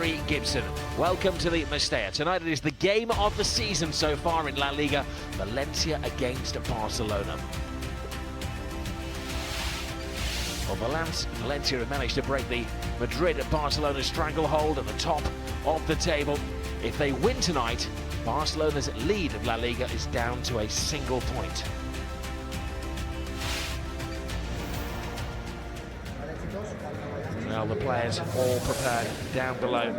Terry Gibson. Welcome to the Mestalla. Tonight it is the game of the season so far in La Liga. Valencia against Barcelona. Well, Valencia have managed to break the Madrid-Barcelona stranglehold at the top of the table. If they win tonight, Barcelona's lead of La Liga is down to a single point. Well, the players all prepared down below.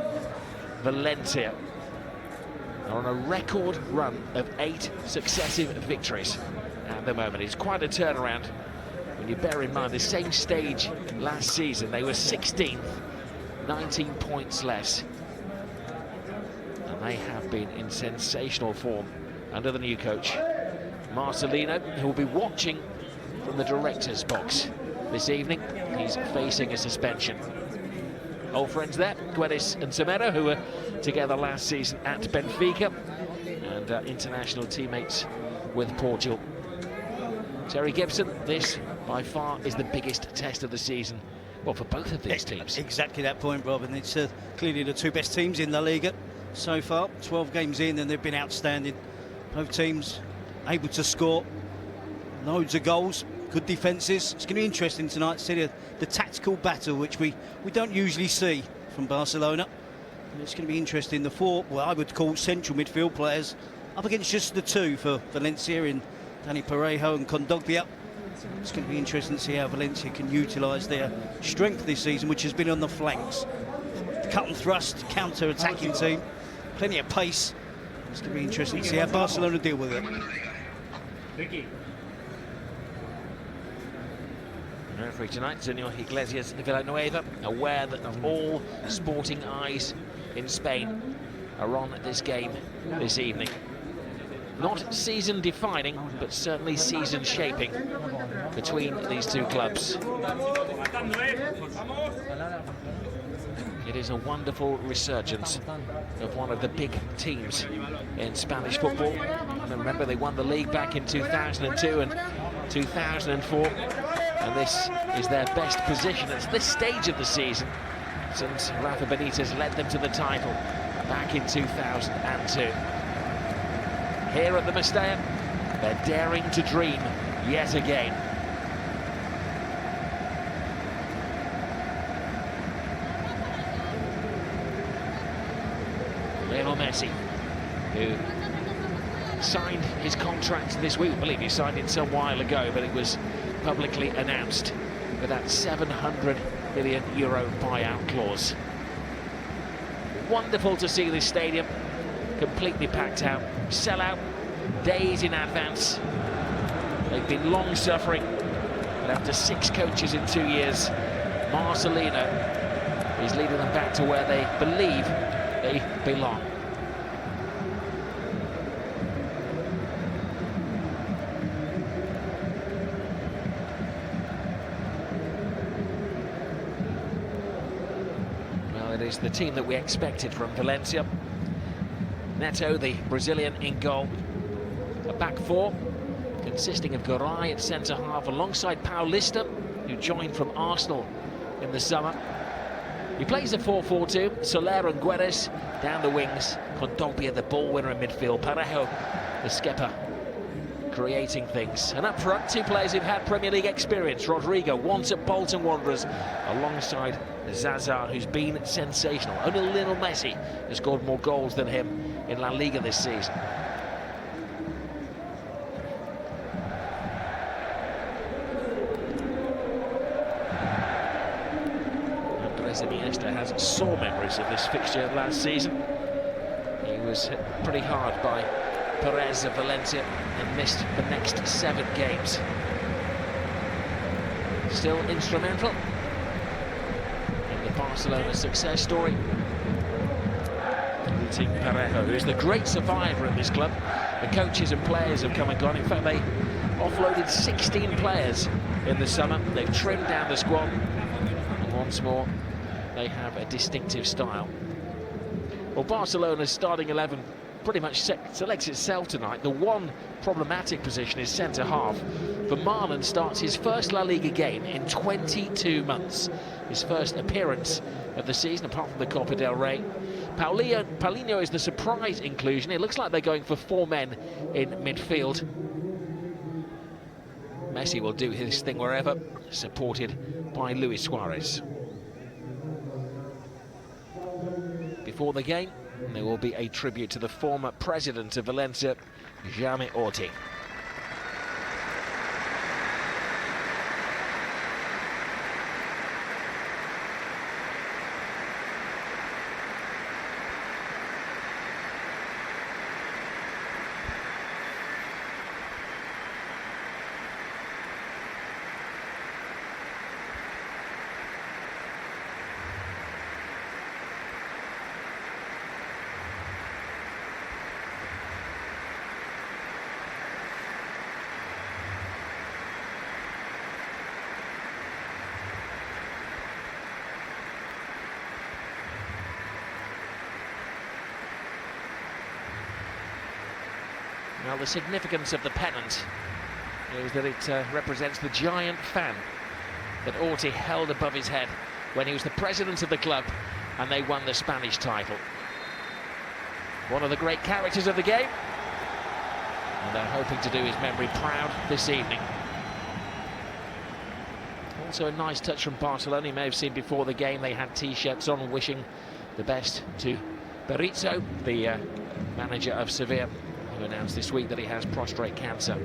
Valencia are on a record run of 8 successive victories at the moment. It's quite a turnaround when you bear in mind the same stage last season. They were 16th, 19 points less. And they have been in sensational form under the new coach, Marcelino, who will be watching from the director's box this evening. He's facing a suspension. Old friends there, Guedes and Semedo, who were together last season at Benfica, and international teammates with Portugal. Terry Gibson, this by far is the biggest test of the season, well, for both of these teams. Exactly that point, Rob, and it's clearly the two best teams in La Liga so far. 12 games in and they've been outstanding. Both teams able to score loads of goals, good defences. It's going to be interesting tonight to see the tactical battle, which we don't usually see from Barcelona. And it's going to be interesting. The four, well, I would call central midfield players, up against just the two for Valencia in Dani Parejo and Kondogbia. It's going to be interesting to see how Valencia can utilise their strength this season, which has been on the flanks. Cut and thrust, counter-attacking team, plenty of pace. It's going to be interesting to see how Barcelona deal with it. Referee tonight, Senor Iglesias Villanueva, aware that all sporting eyes in Spain are on this game this evening. Not season-defining, but certainly season-shaping between these two clubs. It is a wonderful resurgence of one of the big teams in Spanish football. And remember, they won the league back in 2002 and 2004. And this is their best position at this stage of the season since Rafa Benitez led them to the title back in 2002. Here at the Mestalla, they're daring to dream yet again. Lionel Messi, who signed his contract this week. I believe he signed it some while ago, but it was publicly announced with that €700 million buyout clause. Wonderful to see this stadium completely packed out, sell out days in advance. They've been long suffering, but after 6 coaches in 2 years, Marcelino is leading them back to where they believe they belong. It is the team that we expected from Valencia. Neto, the Brazilian, in goal. A back four consisting of Garay at centre-half alongside Paulista, who joined from Arsenal in the summer. He plays a 4-4-2. Soler and Guedes down the wings. Kondogbia, the ball winner in midfield. Parejo, the skipper, creating things. And up front, 2 players who've had Premier League experience. Rodrigo, once at Bolton Wanderers, alongside Zaza, who's been sensational. Only Lionel Messi has scored more goals than him in La Liga this season. Andres Iniesta has sore memories of this fixture last season. He was hit pretty hard by Perez of Valencia and missed the next 7 games. Still instrumental in the Barcelona success story. Team Parejo, who is the great survivor of this club. The coaches and players have come and gone. In fact, they offloaded 16 players in the summer. They've trimmed down the squad, and once more they have a distinctive style. Well, Barcelona's starting 11 pretty much selects itself tonight. The one problematic position is centre-half. Vermaelen starts his first La Liga game in 22 months. His first appearance of the season, apart from the Copa del Rey. Paulinho is the surprise inclusion. It looks like they're going for 4 men in midfield. Messi will do his thing wherever, supported by Luis Suarez. Before the game, there will be a tribute to the former president of Valencia, Jaime Orti. Now, the significance of the pennant is that it represents the giant fan that Orti held above his head when he was the president of the club and they won the Spanish title. One of the great characters of the game, and they're hoping to do his memory proud this evening. Also a nice touch from Barcelona. You may have seen before the game they had T-shirts on wishing the best to Berizzo, the manager of Sevilla, who announced this week that he has prostate cancer.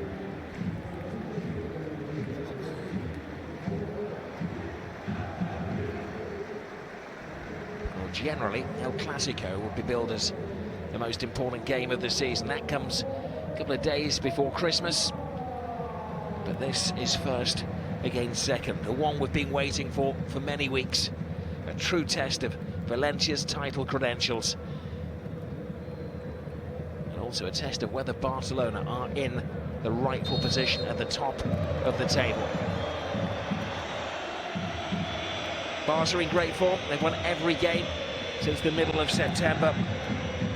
Well, generally, El Clasico would be billed as the most important game of the season. That comes a couple of days before Christmas. But this is first against second. The one we've been waiting for many weeks. A true test of Valencia's title credentials. Also a test of whether Barcelona are in the rightful position at the top of the table. Barca in great form. They've won every game since the middle of September.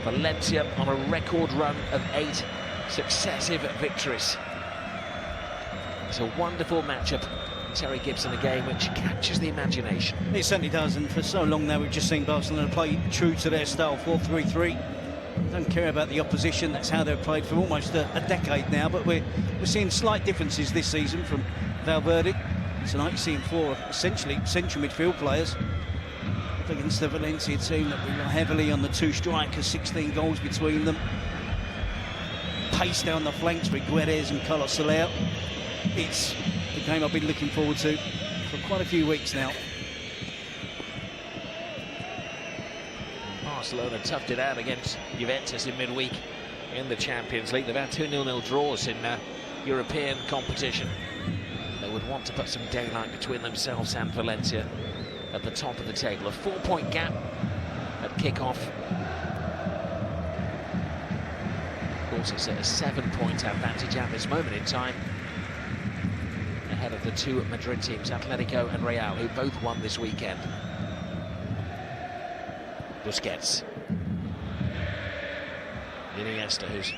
Valencia on a record run of 8 successive victories. It's a wonderful matchup. Terry Gibson, a game which captures the imagination. It certainly does, and for so long now we've just seen Barcelona play true to their style, 4-3-3. Don't care about the opposition. That's how they've played for almost a decade now, but we're seeing slight differences this season from Valverde. Tonight you're seeing 4 essentially central midfield players against the Valencia team that rely heavily on the 2 strikers, 16 goals between them. Pace down the flanks with Guedes and Carlos Soler. It's the game I've been looking forward to for quite a few weeks now. Barcelona toughed it out against Juventus in midweek in the Champions League. They've had 2 0-0 draws in European competition. They would want to put some daylight between themselves and Valencia at the top of the table. A 4-point gap at kick-off. Of course, it's a 7-point advantage at this moment in time, ahead of the 2 Madrid teams, Atletico and Real, who both won this weekend. Busquets. Iniesta, whose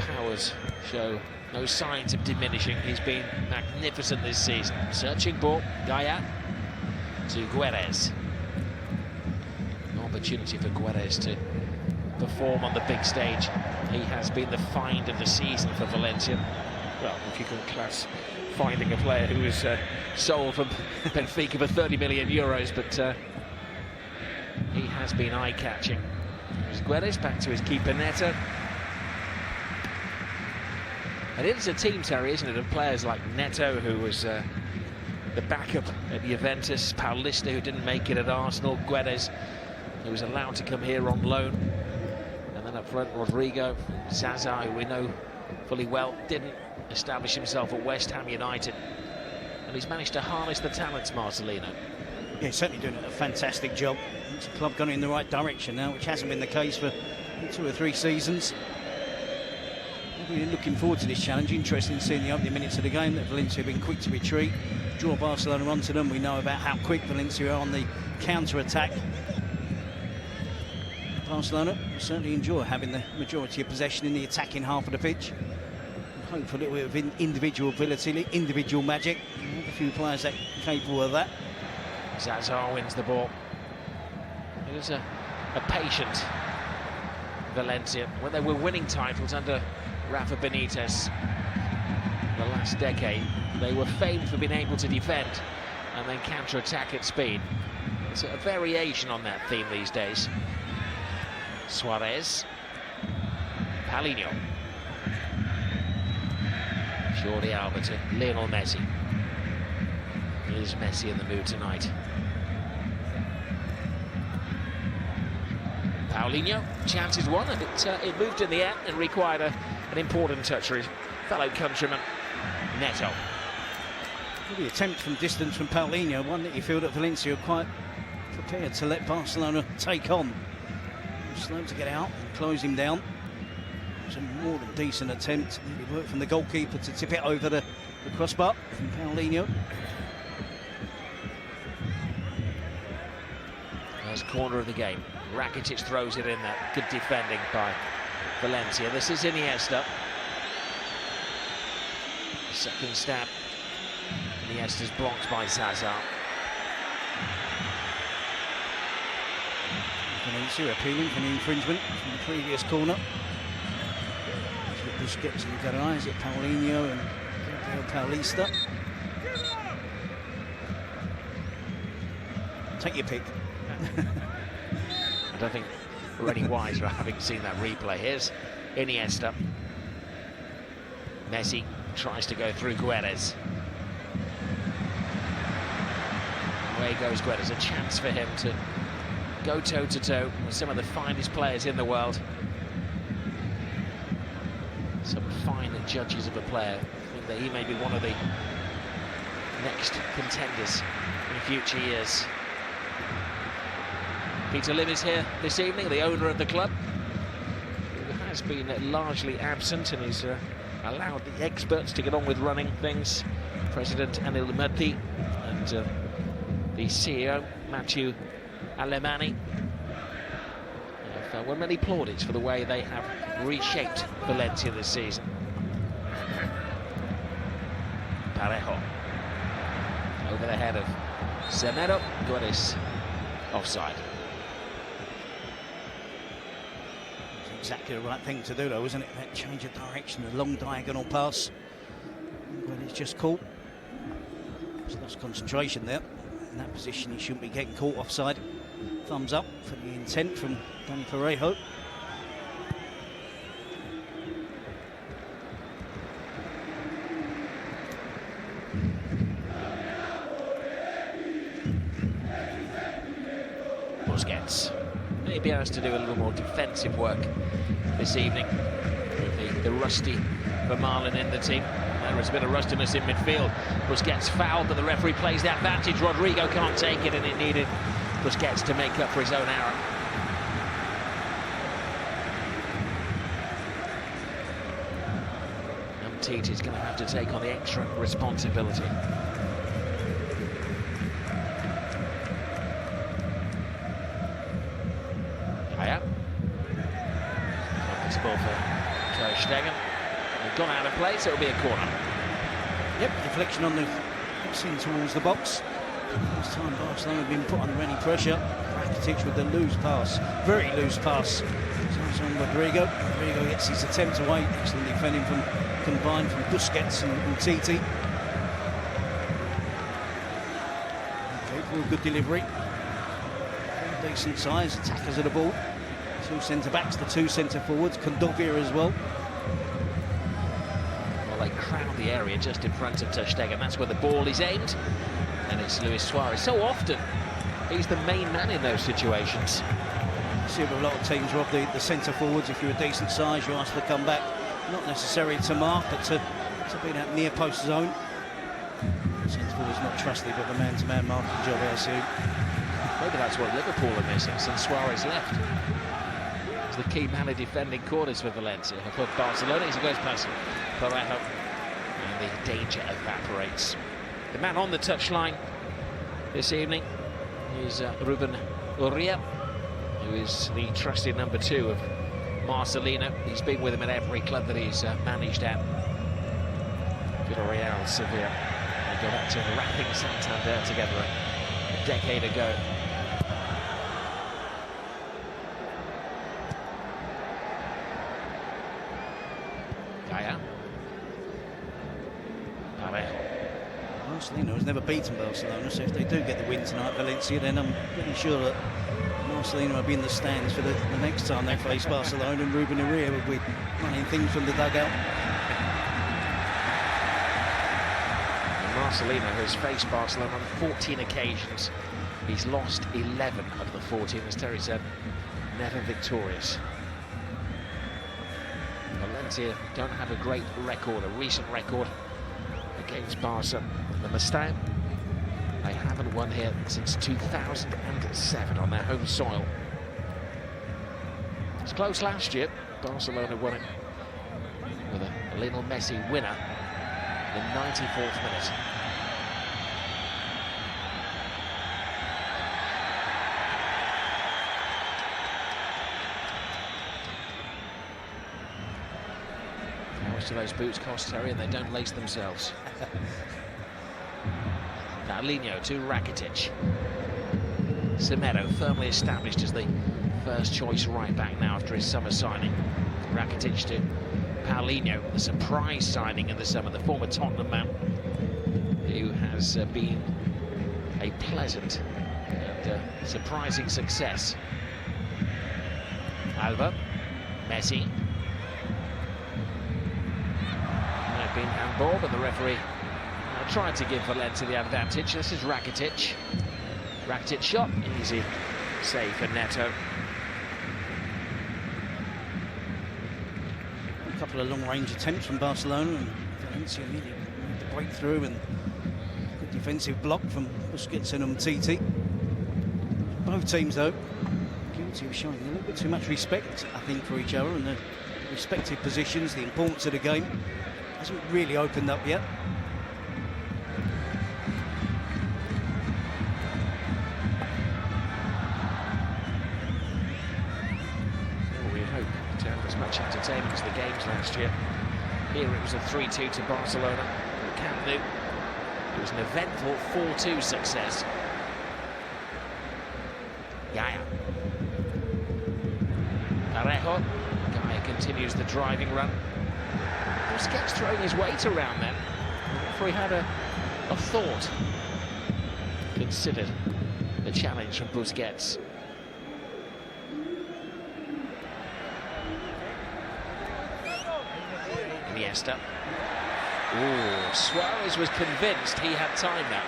powers show no signs of diminishing. He's been magnificent this season. Searching ball, Gaia to Guedes. An opportunity for Guedes to perform on the big stage. He has been the find of the season for Valencia. Well, if you can class finding a player who was sold from Benfica for 30 million euros, but he has been eye-catching. There's Guedes back to his keeper, Neto. And it is a team, Terry, isn't it, of players like Neto, who was the backup at Juventus, Paulista, who didn't make it at Arsenal, Guedes, who was allowed to come here on loan, and then up front, Rodrigo, Zaza, who we know fully well, didn't establish himself at West Ham United. And he's managed to harness the talents, Marcelino. Yeah, he's certainly doing a fantastic job. It's a club going in the right direction now, which hasn't been the case for 2 or 3 seasons. We're looking forward to this challenge. Interesting seeing the opening minutes of the game that Valencia have been quick to retreat, draw Barcelona onto them. We know about how quick Valencia are on the counter-attack. Barcelona certainly enjoy having the majority of possession in the attacking half of the pitch. Hope for a little bit of individual ability, individual magic. A few players that are capable of that. Zazar wins the ball. It was a patient Valencia when they were winning titles under Rafa Benitez the last decade. They were famed for being able to defend and then counter-attack at speed. It's a variation on that theme these days. Suarez, Paulinho, Jordi Alba to Lionel Messi. Is Messi in the mood tonight? Paulinho, chances won, and it moved in the air and required an important touch for his fellow countryman, Neto. The attempt from distance from Paulinho, one that you feel that Valencia are quite prepared to let Barcelona take on. Slow to get out and close him down. It was a more than decent attempt. It worked from the goalkeeper to tip it over the crossbar from Paulinho. First corner of the game. Rakitic throws it in there. Good defending by Valencia. This is Iniesta. Second stab. Iniesta's blocked by Zazar. Valencia appealing for an infringement from the previous corner. Busquets and Garay, it Paulinho and Paulista. Take your pick. I don't think we're any wiser having seen that replay. Here's Iniesta. Messi tries to go through Guedes. Away goes Guedes. A chance for him to go toe-to-toe with some of the finest players in the world. Some fine judges of a player. I think that he may be one of the next contenders in future years. Peter Lim is here this evening, the owner of the club, who has been largely absent and he's allowed the experts to get on with running things. President Anil Murthy and the CEO, Matthew Alemani, have won many plaudits for the way they have reshaped Valencia this season. Parejo over the head of Semedo. Guedes offside. Exactly the right thing to do, though, isn't it? That change of direction, a long diagonal pass. Guedes just caught. He's lost concentration there. In that position, he shouldn't be getting caught offside. Thumbs up for the intent from Dani Parejo. Busquets maybe has to do a little more defensive work this evening with the rusty Vermaelen in the team. There has been a rustiness in midfield. Busquets fouled, but the referee plays the advantage. Rodrigo can't take it, and it needed Busquets to make up for his own error. Tite is going to have to take on the extra responsibility. This ball for Ter Stegen. They've gone out of play, so it'll be a corner. Yep, deflection on the in towards the box. This time Barcelona have been put under any pressure. Rakitic with the loose pass, very loose pass. So on Rodrigo. Rodrigo gets his attempt away. Excellent defending from combined from Busquets and Tite. Okay, good delivery. Decent size, attackers of the ball. Two centre-backs, the two centre-forwards, Condovia as well. Well, they crowd the area just in front of Ter Stegen. That's where the ball is aimed. And it's Luis Suarez. So often, he's the main man in those situations. You see with a lot of teams, Rob, the centre-forwards, if you're a decent size, you're asked to come back. Not necessarily to mark, but to be that near-post zone. Centre-forward's not trusted, but the man-to-man marking job, I assume. Maybe that's what Liverpool are missing since Suarez left. He's the key man of defending corners for Valencia. For Barcelona, he goes past Parejo, and the danger evaporates. The man on the touchline this evening is Ruben Urria. who is the trusted number 2 of Marcelino. He's been with him at every club that he's managed at. Villarreal, Sevilla. They got back to Racing Santander together a decade ago. Gaia. Parejo. Marcelino has never beaten Barcelona, so if they do get the win tonight, Valencia, then I'm pretty sure that Marcelino will be in the stands for the next time they face Barcelona, and Ruben Herrera will be running things from the dugout. Marcelino has faced Barcelona on 14 occasions. He's lost 11 of the 14, as Terry said, never victorious. Valencia don't have a great record, a recent record against Barca. The Mestalla, they haven't won here since 2007 on their home soil. It was close last year. Barcelona won it with a Lionel Messi winner in the 94th minute. How much do those boots cost, Terry? And they don't lace themselves. Paulinho to Rakitic. Semedo firmly established as the first choice right back now after his summer signing. Rakitic to Paulinho, the surprise signing in the summer, the former Tottenham man, who has been a pleasant and surprising success. Alba, Messi. Might have been handball, but the referee tried to give Valencia the advantage. This is Rakitic. Rakitic shot, easy save for Neto. A couple of long-range attempts from Barcelona, and Valencia nearly made the breakthrough, and good defensive block from Busquets and Umtiti. Both teams, though, guilty of showing a little bit too much respect, I think, for each other, and the respective positions, the importance of the game hasn't really opened up yet. Entertainment as the games last year. Here it was a 3-2 to Barcelona at Camp Nou. It was an eventful 4-2 success. Gaia. Parejo. Gaia continues the driving run. Busquets throwing his weight around then. The referee had a thought. Considered the challenge from Busquets. Iniesta. Ooh, Suarez was convinced he had time now.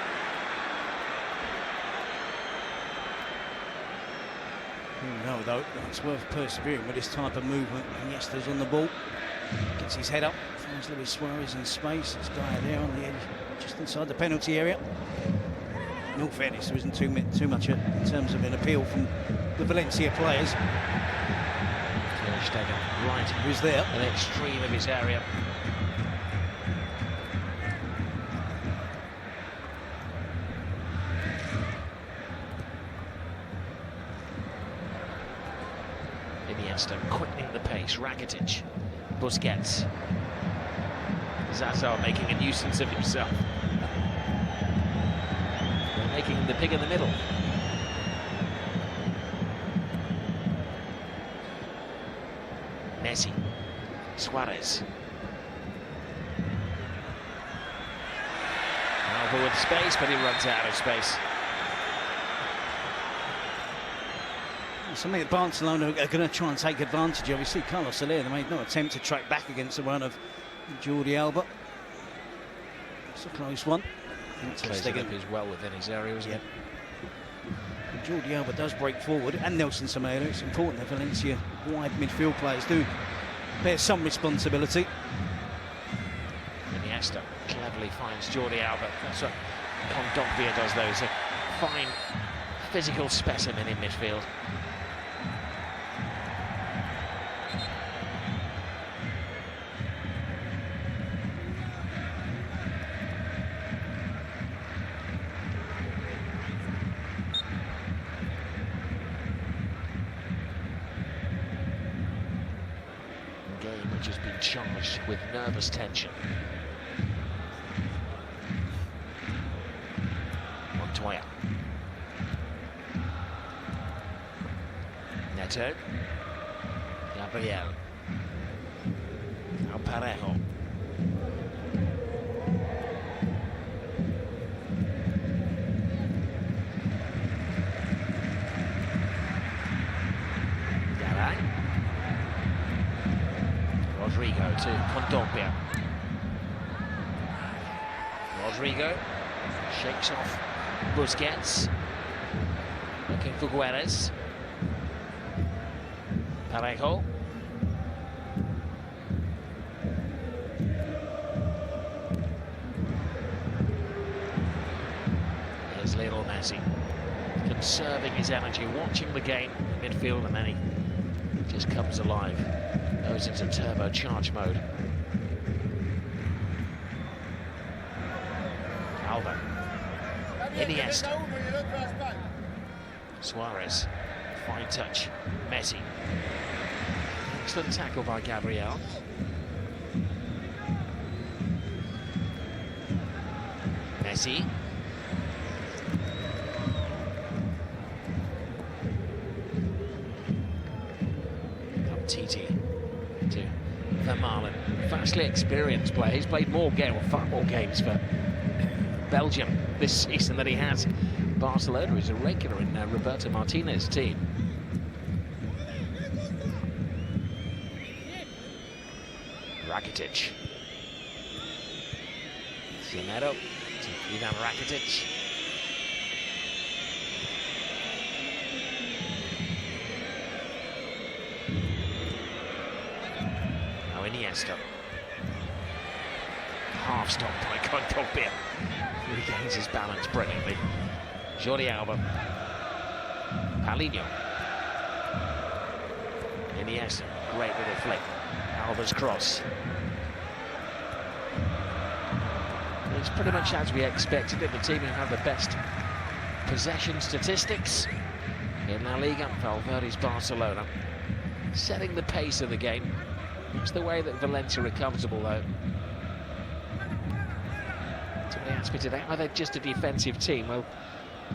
No, though, it's worth persevering with this type of movement. Iniesta's on the ball, gets his head up, finds Luis Suarez in space. It's Gaia there on the edge, just inside the penalty area. In all fairness, there isn't too much in terms of an appeal from the Valencia players. Right, who's there? An extreme of his area. Iniesta quickening the pace. Rakitic, Busquets, Zaza making a nuisance of himself. They're making the pig in the middle. Messi, Suarez. Alba with space, but he runs out of space. Something that Barcelona are going to try and take advantage of. You see Carlos Soler, they made no attempt to track back against the run of Jordi Alba. It's a close one. Closing up is well within his area, isn't it? Jordi Alba does break forward, and Nelson Semedo. It's important that Valencia wide midfield players do bear some responsibility. Iniesta cleverly finds Jordi Alba. That's what Kondogbia does, though. He's a fine physical specimen in midfield. game which has been charged with nervous tension. Montoya. Neto. Gabriel. Parejo. Rodrigo to Kondogbia. Rodrigo shakes off Busquets. Looking for Guedes. Parejo. Here's Lionel Messi, conserving his energy, watching the game in midfield, and then he just comes alive. Goes into turbocharge mode. Alba. Iniesta. Suarez. Fine touch. Messi. Excellent tackle by Gabriel. Messi. Titi to Vermaelen. Vastly experienced player. He's played far more games for Belgium this season than he has Barcelona. He's a regular in Roberto Martinez's team. Rakitic. Semedo to Ivan Rakitic. Iniesta. Half stop by Kondogbia. Regains his balance brilliantly. Jordi Alba. Paulinho. Iniesta. Great little flick. Alba's cross. It's pretty much as we expected it. The team who have the best possession statistics in La Liga, Valverde's Barcelona, setting the pace of the game. It's the way that Valencia are comfortable, though. Somebody asked me today, are they just a defensive team? Well,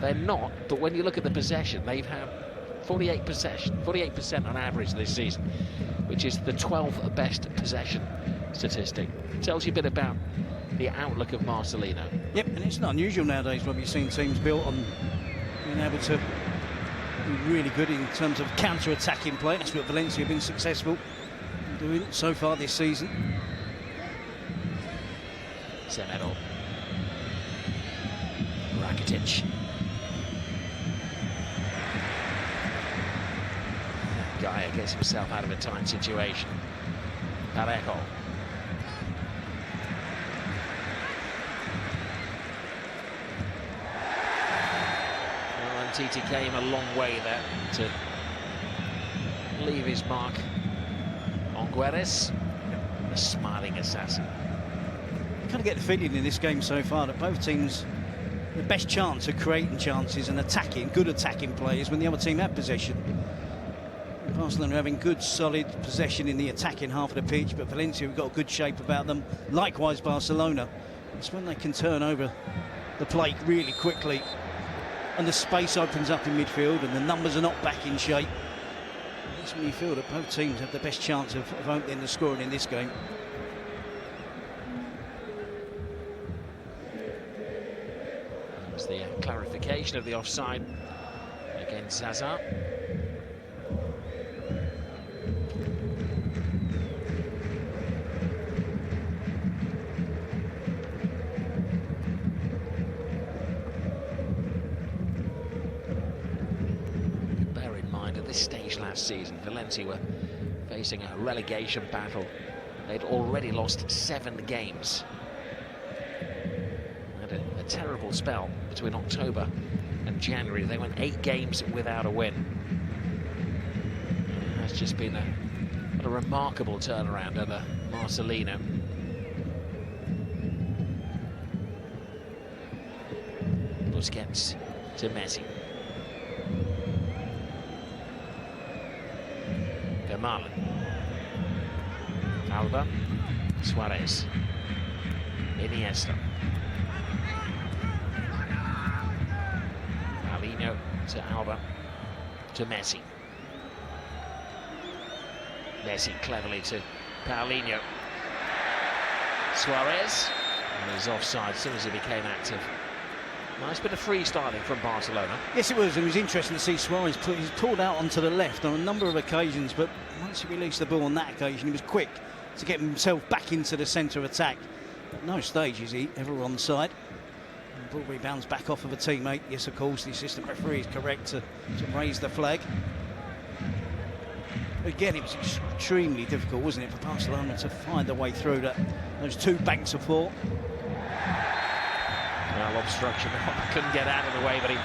they're not, but when you look at the possession, they've had 48% on average this season, which is the 12th best possession statistic. It tells you a bit about the outlook of Marcelino. Yep, and it's not unusual nowadays when we've seen teams built on being able to be really good in terms of counter-attacking play. That's what Valencia have been successful doing so far this season. Semedo. Rakitic. Gaia gets himself out of a tight situation. Parejo. Well, and Titi came a long way there to leave his mark on Guedes, the smiling assassin. Kind of get the feeling in this game so far that both teams, the best chance of creating chances and attacking, good attacking players when the other team have possession. Barcelona having good, solid possession in the attacking half of the pitch, but Valencia have got a good shape about them. Likewise, Barcelona. It's when they can turn over the plate really quickly and the space opens up in midfield and the numbers are not back in shape. That's when you feel that both teams have the best chance of opening the scoring in this game. That's the clarification of the offside against Zaza. This stage last season, Valencia were facing a relegation battle. They'd already lost 7 games. Had a terrible spell between October and January. They went 8 games without a win. It has just been a remarkable turnaround under Marcelino. Busquets to Messi. Vermaelen. Alba, Suarez, Iniesta, Paulinho to Alba, to Messi. Messi cleverly to Paulinho. Suarez, and he's offside as soon as he became active. Nice bit of freestyling from Barcelona. Yes, it was. It was interesting to see Suarez he's pulled out onto the left on a number of occasions, but once he released the ball on that occasion, he was quick to get himself back into the centre of attack. At no stage is he ever onside. The ball rebounds back off of a teammate. Yes, of course, the assistant referee is correct to raise the flag. Again, it was extremely difficult, wasn't it, for Barcelona to find a way through those two banks of four. Well, obstruction, couldn't get out of the way, but he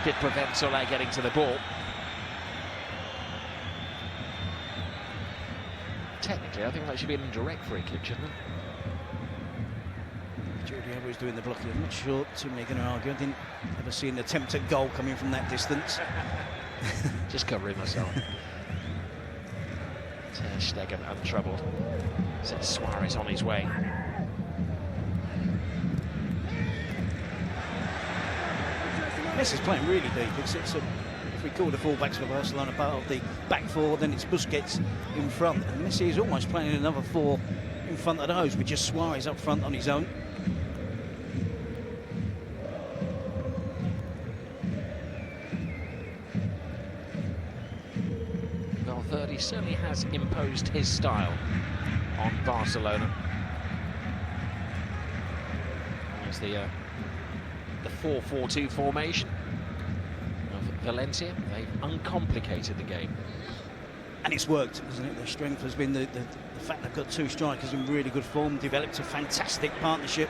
did prevent Soler getting to the ball. Technically, I think that should be an indirect free kick, shouldn't it? Jordi Alba was doing the blocking. I'm not sure too many are going to argue. I didn't ever see an attempt at goal coming from that distance. Just covering myself. Ter Stegen untroubled. Sets Suarez on his way. Messi's playing really deep. If we call the full-backs for Barcelona part of the back four, then it's Busquets in front. And Messi is almost playing another four in front of those, with just Suarez up front on his own. Valverde certainly has imposed his style on Barcelona. There's the 4-4-2 formation of Valencia. They've uncomplicated the game. And it's worked, isn't it? Their strength has been the fact they've got two strikers in really good form, developed a fantastic partnership.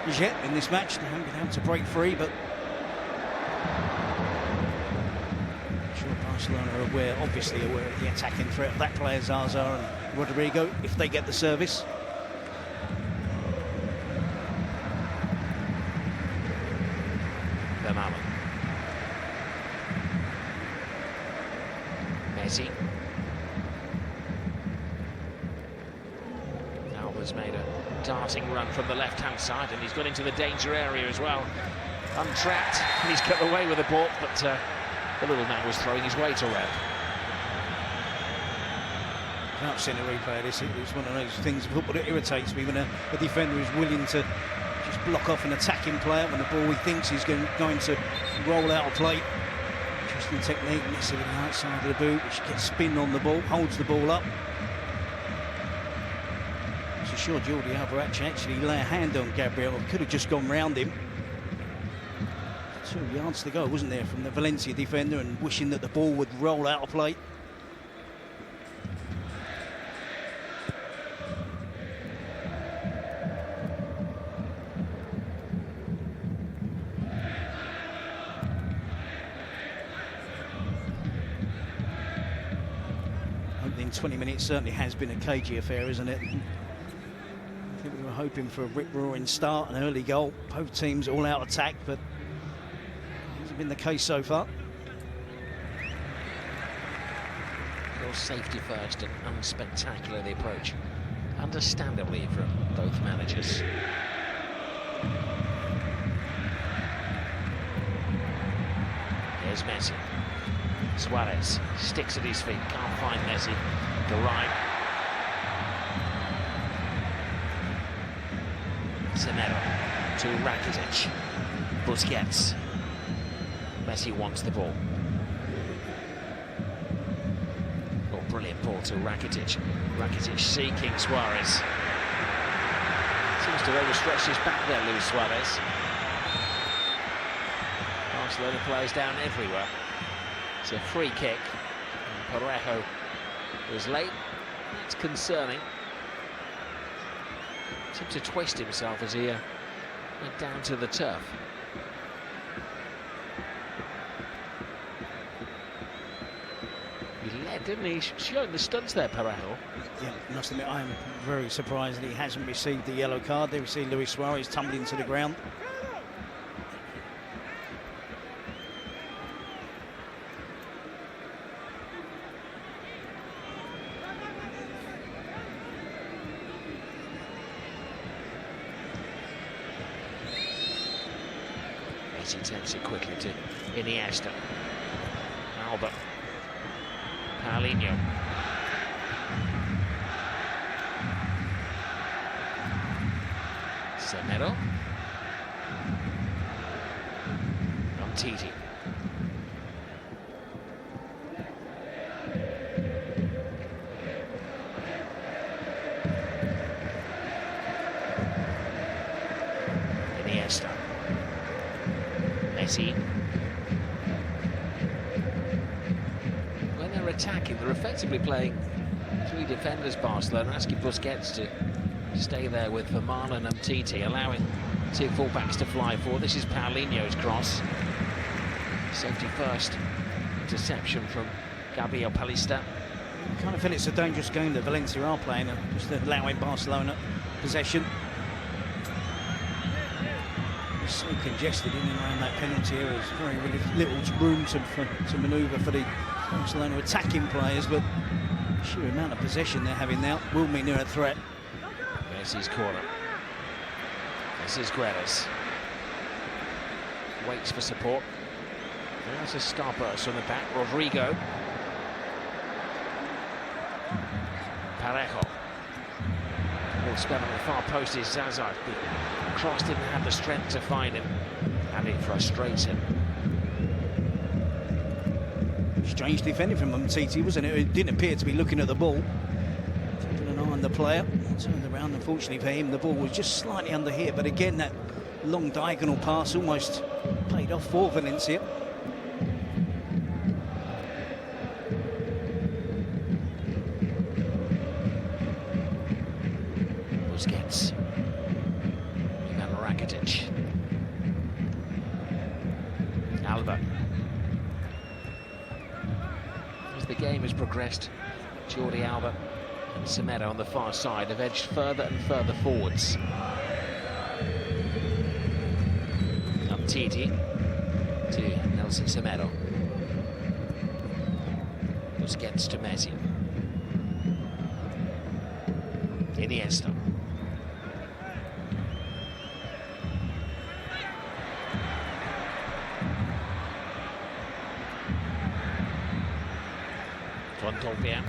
As yet, in this match, they haven't been able to break free, but I'm sure Barcelona are obviously aware of the attacking threat of that player, Zaza and Rodrigo, if they get the service. Messi. Alba's made a darting run from the left-hand side, and he's got into the danger area as well. Untrapped, and he's cut away with the ball, but the little man was throwing his weight around. I've seen a replay of this. It's one of those things in football that irritates me when a defender is willing to just block off an attacking player when the ball he thinks he's going to roll out of play. Interesting technique, Messi with the outside of the boot, which gets spin on the ball, holds the ball up. So sure, Jordi Alba actually lay a hand on Gabriel, could have just gone round him. 2 yards to go, wasn't there, from the Valencia defender, and wishing that the ball would roll out of play. Opening 20 minutes certainly has been a cagey affair, isn't it? I think we were hoping for a rip-roaring start, an early goal. Both teams all out attack, but hasn't been the case so far. Well, safety first and unspectacular the approach, understandably from both managers. Here's Messi. Suarez sticks at his feet, can't find Messi. Garay. Semedo to Rakitic. Busquets. Messi wants the ball. Oh, brilliant ball to Rakitic. Rakitic seeking Suarez. Seems to have overstretched his back there, Luis Suarez. Barcelona players down everywhere. It's a free kick. And Parejo was late. That's concerning. Seemed to twist himself as he went down to the turf. He led, didn't he? Showing the stunts there, Parejo. Yeah, must admit, I'm very surprised that he hasn't received the yellow card. There we see Luis Suarez tumbling to the ground. Messi takes it quickly to Iniesta. Alba. Paulinho. Semedo. Umtiti. Iniesta. Messi. When they're attacking, they're effectively playing three defenders, Barcelona, asking Busquets to stay there with Vermaelen and Umtiti, allowing two fullbacks to fly forward. This is Paulinho's cross. Safety first. Interception from Gabriel Palista. I kind of feel it's a dangerous game that Valencia are playing, just allowing Barcelona possession. It's so congested in and around that penalty area. There's very, really little room to manoeuvre for the Barcelona attacking players, but the sheer amount of possession they're having now will mean they're a threat. Messi's corner. This is Guedes. Waits for support. There's a starburst from the back. Rodrigo. Parejo. Ball spent on the far post is Zazar. Cross didn't have the strength to find him, and it frustrates him. Strange defending from Umtiti, wasn't it? It didn't appear to be looking at the ball. Keeping an eye on the player. Turned around, unfortunately for him, the ball was just slightly under here, but again, that long diagonal pass almost paid off for Valencia. Busquets. Ivan Rakitic. Alba. As the game has progressed, Jordi Alba and Semedo on the far side have edged further and further forwards. Umtiti to Nelson Semedo. Busquets to Messi. Iniesta. Fontolpia.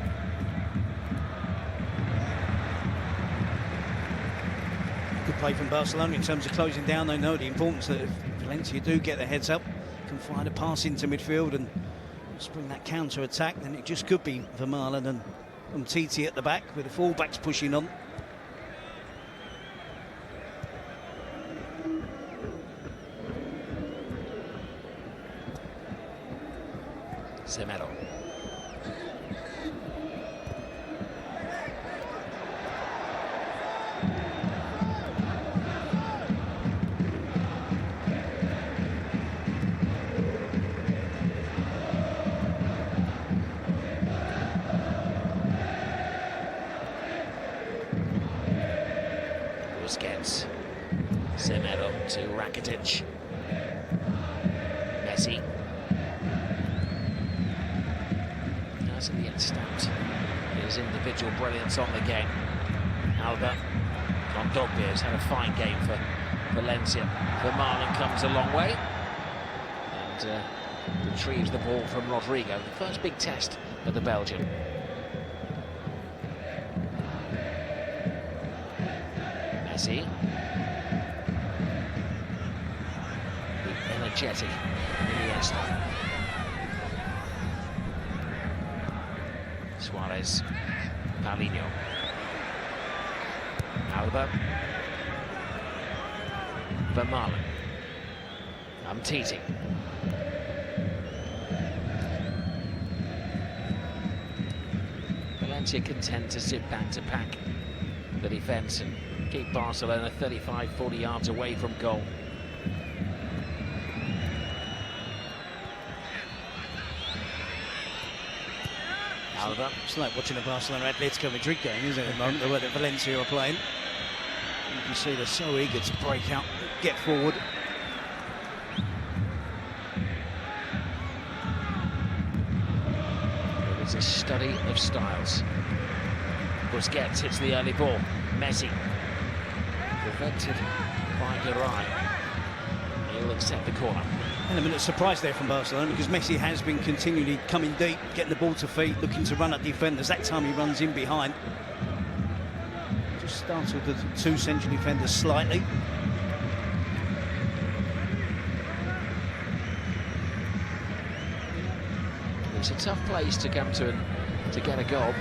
Good play from Barcelona in terms of closing down. They know the importance that if Valencia do get their heads up, can find a pass into midfield and spring that counter-attack, then it just could be Vermaelen and Umtiti at the back with the full-backs pushing on. Semedo. Busquets. Semedo to Rakitic. Messi. Hasn't yet stamped his individual brilliance on the game. Alba. Kondogbia has had a fine game for Valencia. Vermaelen comes a long way and retrieves the ball from Rodrigo. The first big test of the Belgian. Messi. The energetic Iniesta. Suarez. Paulinho. Alba. Vermaelen. Umtiti. Valencia content to sit back to pack the defence and keep Barcelona 35-40 yards away from goal. Alba. It's like watching a Barcelona Atletico Madrid game, isn't it, at the moment, the way that Valencia are playing. You can see they're so eager to break out, get forward. It's a study of styles. Busquets hits the early ball. Messi. Prevented by Garay. He'll accept the corner. Element of surprise there from Barcelona, because Messi has been continually coming deep, getting the ball to feet, looking to run at defenders. That time he runs in behind. Just startled the two central defenders slightly. It's a tough place to come to and to get a goal.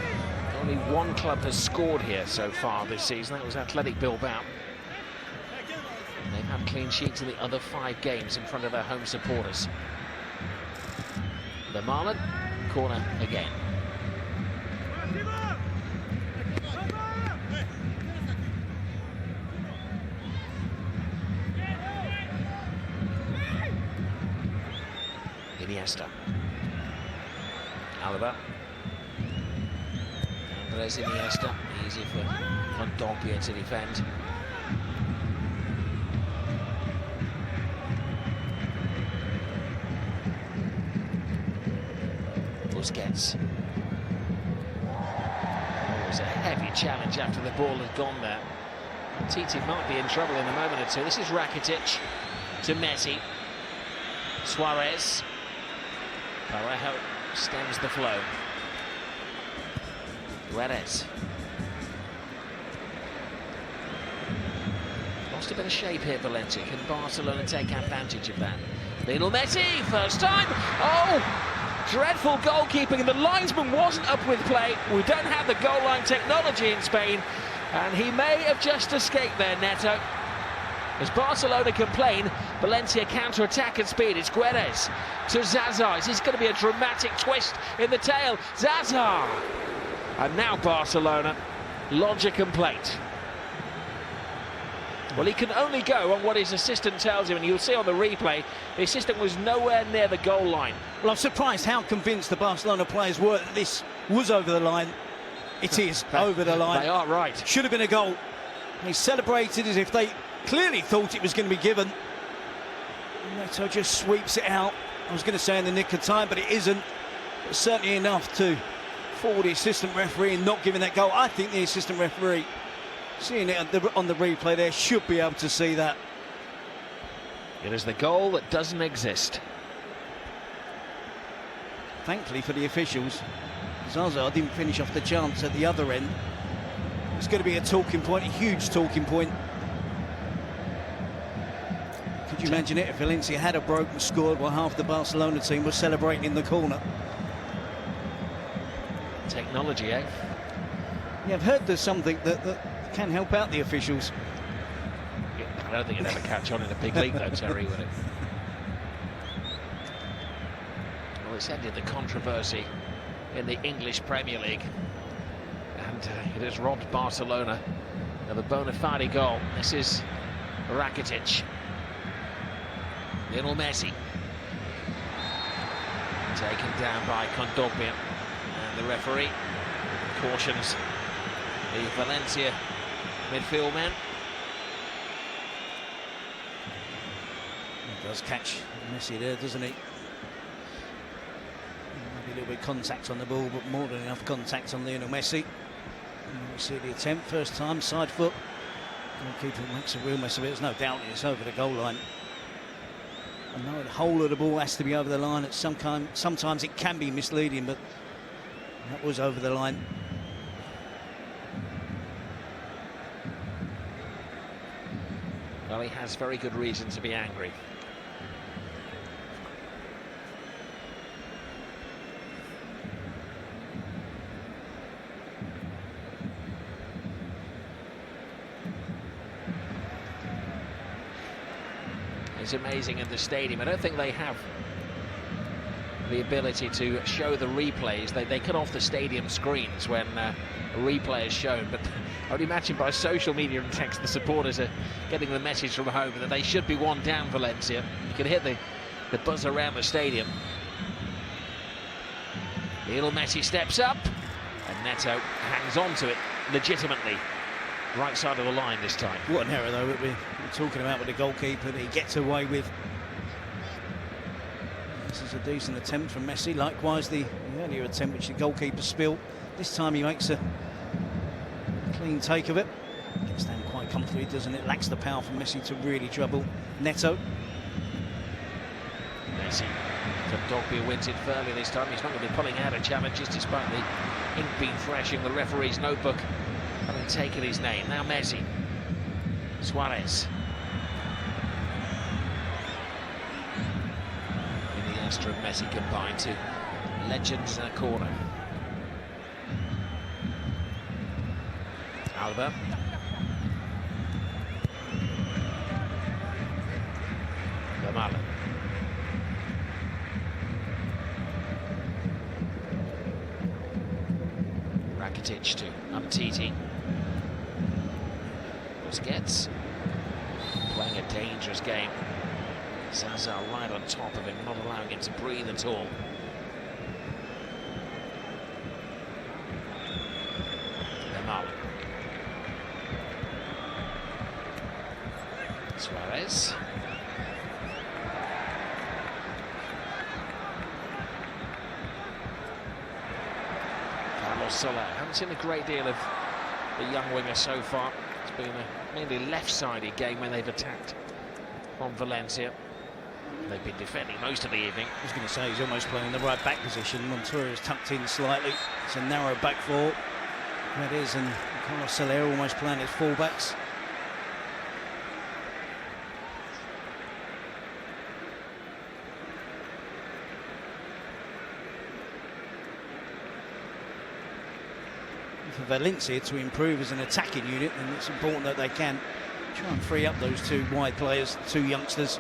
Only one club has scored here so far this season. That was Athletic Bilbao. They've had clean sheets in the other 5 games in front of their home supporters. The Marlon, corner again. Iniesta. Alaba. Andres Iniesta. Easy for Kondogbia to defend. Busquets. Oh, it was a heavy challenge after the ball had gone there. Titi might be in trouble in a moment or two. This is Rakitic to Messi. Suarez. Parejo stems the flow. Guedes. Lost a bit of shape here, Valencia. Can Barcelona take advantage of that? Lionel Messi, first time. Oh! Dreadful goalkeeping. The linesman wasn't up with play. We don't have the goal line technology in Spain, and he may have just escaped there, Neto. As Barcelona complain, Valencia counter-attack at speed. It's Guedes to Zaza. Is this going to be a dramatic twist in the tail? Zaza! And now Barcelona lodge a complaint. Well, he can only go on what his assistant tells him, and you'll see on the replay, the assistant was nowhere near the goal line. Well, I'm surprised how convinced the Barcelona players were that this was over the line. It is over the line. They are right. Should have been a goal. They celebrated as if they clearly thought it was going to be given. Neto just sweeps it out. I was going to say in the nick of time, but it isn't. But certainly enough to fool the assistant referee in not giving that goal. I think the assistant referee, seeing it on the replay there, should be able to see that. It is the goal that doesn't exist. Thankfully for the officials, Zaza didn't finish off the chance at the other end. It's going to be a talking point, a huge talking point. Could you imagine it if Valencia had a broken score while half the Barcelona team was celebrating in the corner? Technology, eh? Yeah, I've heard there's something that can help out the officials. Yeah, I don't think it'd ever catch on in a big league, though, Terry, would it? Well, it's ended the controversy in the English Premier League, and it has robbed Barcelona of a bona fide goal. This is Rakitic. Lionel Messi. Taken down by Kondogbia. And the referee cautions the Valencia midfield man. He does catch Messi there, doesn't he? Maybe a little bit of contact on the ball, but more than enough contact on Lionel Messi. And we see the attempt, first time, side foot. Goalkeeper makes a real mess of it. There's no doubt it's over the goal line. I know the whole of the ball has to be over the line. Sometimes it can be misleading, but that was over the line. Well, he has very good reason to be angry. It's amazing in the stadium. I don't think they have the ability to show the replays. They cut off the stadium screens when a replay is shown, but I would imagine by social media and text the supporters are getting the message from home that they should be one down, Valencia. You can hear the buzz around the stadium. Lionel Messi steps up and Neto hangs on to it legitimately. Right side of the line this time. What an error though that we're talking about with the goalkeeper that he gets away with. This is a decent attempt from Messi. Likewise the earlier attempt which the goalkeeper spilled. This time he makes a clean take of it. Gets down quite comfortably, doesn't it? Lacks the power for Messi to really trouble Neto. Messi. Dogbia wins it fairly this time. He's not going to be pulling out of challenges despite the ink being fresh in the referee's notebook, having taken his name. Now Messi. Suarez. Iniesta and Messi combined to legends in a corner. Alba. Vermaelen. Rakitic to Umtiti. Busquets. Playing a dangerous game. Zaza right on top of him, not allowing him to breathe at all. Vermaelen. Suarez. Soler. Haven't seen a great deal of the young winger so far. It's been a mainly left-sided game when they've attacked from Valencia. They've been defending most of the evening. I was going to say he's almost playing the right back position. Montura's tucked in slightly. It's a narrow back four. That is, and Carlos Soler almost playing as full-backs. For Valencia to improve as an attacking unit, and it's important that they can try and free up those two wide players, two youngsters.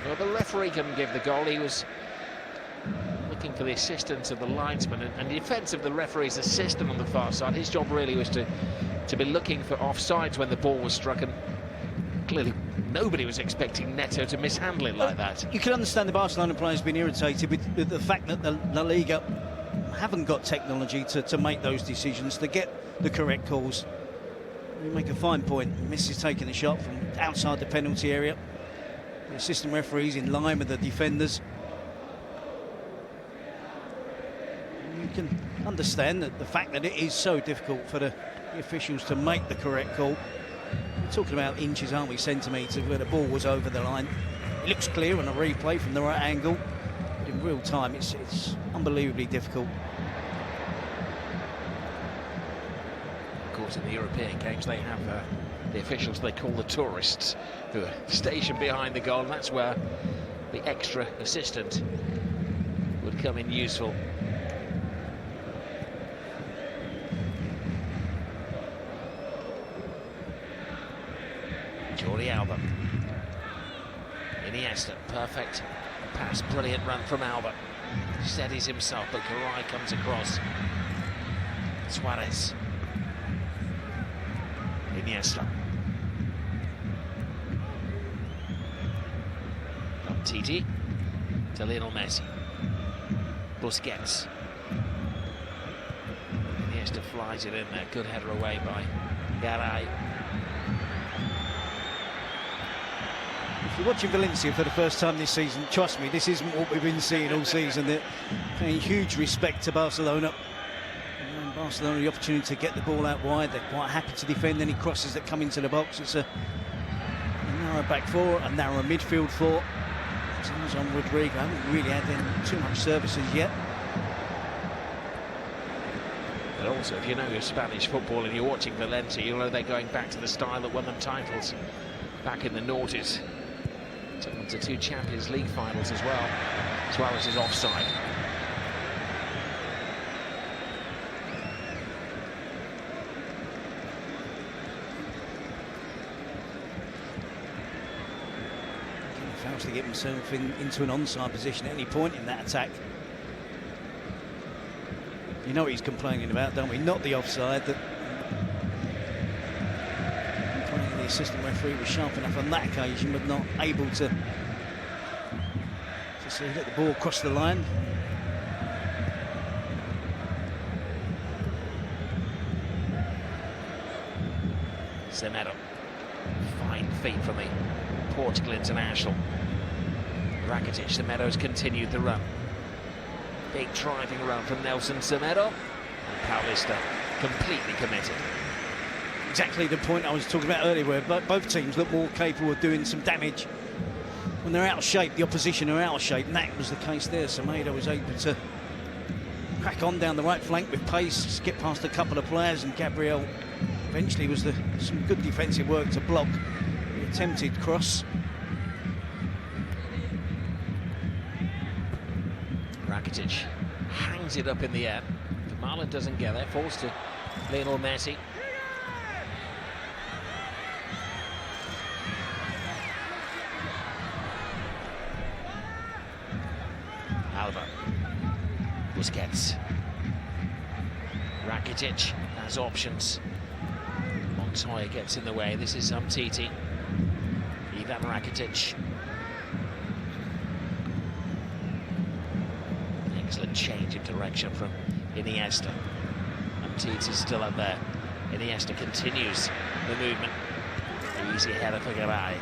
Well, the referee couldn't give the goal. He was looking for the assistance of the linesman, and the defence of the referee's assistant on the far side. His job really was to be looking for offsides when the ball was struck, and clearly nobody was expecting Neto to mishandle it like that. You can understand the Barcelona players being irritated with the fact that the La Liga haven't got technology to make those decisions, to get the correct calls. You make a fine point. Messi's taking a shot from outside the penalty area. The assistant referee's in line with the defenders. You can understand that the fact that it is so difficult for the officials to make the correct call. We're talking about inches, aren't we, centimetres, where the ball was over the line. It looks clear on a replay from the right angle, but in real time it's unbelievably difficult. Of course, in the European games they have the officials they call the tourists, who are stationed behind the goal, and that's where the extra assistant would come in useful. Jordi Alba. Iniesta, perfect pass, brilliant run from Alba. Steadies himself, but Garay comes across. Suarez. Iniesta. Umtiti to Lionel Messi. Busquets. Iniesta flies it in there. Good header away by Garay. If you're watching Valencia for the first time this season, trust me, this isn't what we've been seeing all season. They're paying huge respect to Barcelona. And Barcelona the opportunity to get the ball out wide. They're quite happy to defend any crosses that come into the box. It's a narrow back four, a narrow midfield four. Teams on Rodrigo haven't really had too much services yet. But also, if you know your Spanish football and you're watching Valencia, you'll know they're going back to the style that won them titles back in the noughties. Took them to 2 Champions League finals as well. Suarez is offside. He fails to get himself into an onside position at any point in that attack. You know what he's complaining about, don't we? Not the offside. That the assistant referee was sharp enough on that occasion, but not able to see that the ball crossed the line. Semedo. Fine feet from the Portugal international. Rakitic. Semedo's continued the run. Big driving run from Nelson Semedo. And Paulista completely committed. Exactly the point I was talking about earlier, where both teams look more capable of doing some damage when they're out of shape, the opposition are out of shape, and that was the case there. Semedo was able to crack on down the right flank with pace, skip past a couple of players, and Gabriel eventually was some good defensive work to block the attempted cross. Rakitic hangs it up in the air. Marlon doesn't get there, falls to Lionel Messi. Alba. Busquets. Rakitic has options. Montoya gets in the way. This is Umtiti. Ivan Rakitic. Excellent change of direction from Iniesta. Umtiti's still up there. Iniesta continues the movement. Easy header for Garay.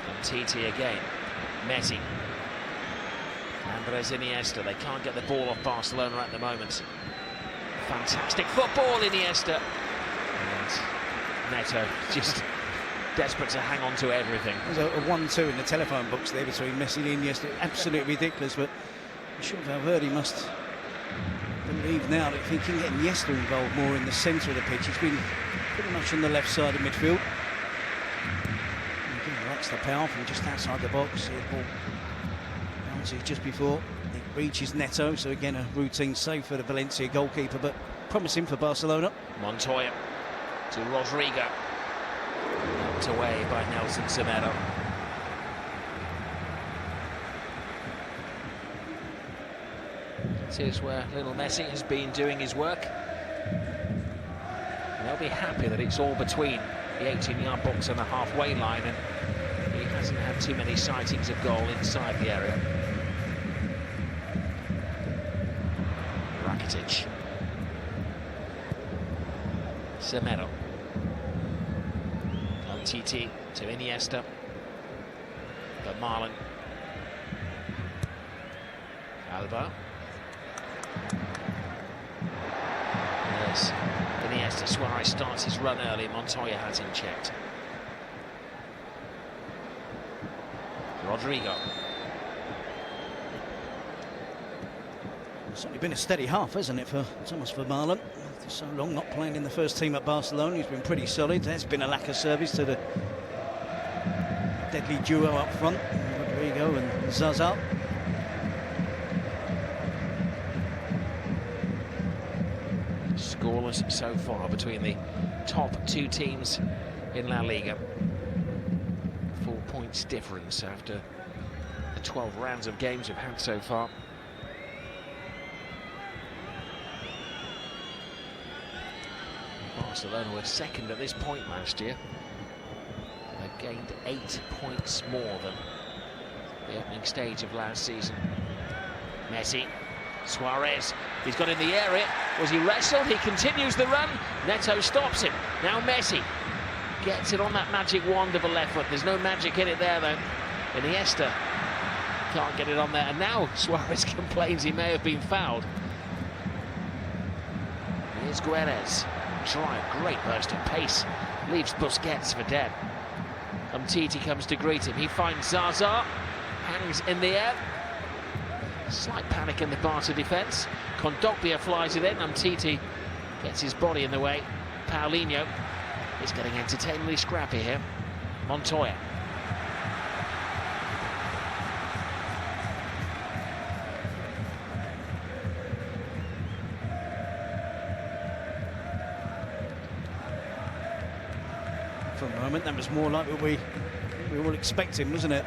Umtiti again. Messi. Andres Iniesta. They can't get the ball off Barcelona at the moment. Fantastic football, Iniesta. And Neto just desperate to hang on to everything. There's a 1-2 in the telephone books there between Messi and Iniesta. Absolutely ridiculous, but I'm sure Valverde must believe now that if he can get Iniesta involved more in the centre of the pitch, he's been pretty much on the left side of midfield. Again, that's the power from just outside the box. The ball bounces just before it reaches Neto, so again a routine save for the Valencia goalkeeper, but promising for Barcelona. Montoya to Rodrigo. Knocked away by Nelson Semedo. Here's where little Messi has been doing his work. They'll be happy that it's all between the 18-yard box and the halfway line, and he hasn't had too many sightings of goal inside the area. Rakitic. Semedo. Umtiti to Iniesta. But Marlon. Alba. Yes, Iniesta. Suarez starts his run early. Montoya has him checked. Rodrigo. It's certainly been a steady half, hasn't it, for Thomas Marlon? For so long not playing in the first team at Barcelona, he's been pretty solid. There's been a lack of service to the deadly duo up front, Rodrigo and Zaza. Scoreless so far between the top two teams in La Liga. 4 points difference after the 12 rounds of games we've had so far. Barcelona were second at this point last year. They've gained 8 points more than the opening stage of last season. Messi. Suarez, he's got in the area. Was he wrestled? He continues the run. Neto stops him. Now Messi gets it on that magic wand of a left foot. There's no magic in it there, though. Iniesta can't get it on there. And now Suarez complains he may have been fouled. Here's Guedes. Great burst of pace. Leaves Busquets for dead. Umtiti comes to greet him. He finds Zaza. Hangs in the air. Slight panic in the Barca defence. Kondogbia flies it in. Umtiti gets his body in the way. Paulinho is getting entertainingly scrappy here. Montoya. For a moment, that was more like what we were all expecting, wasn't it?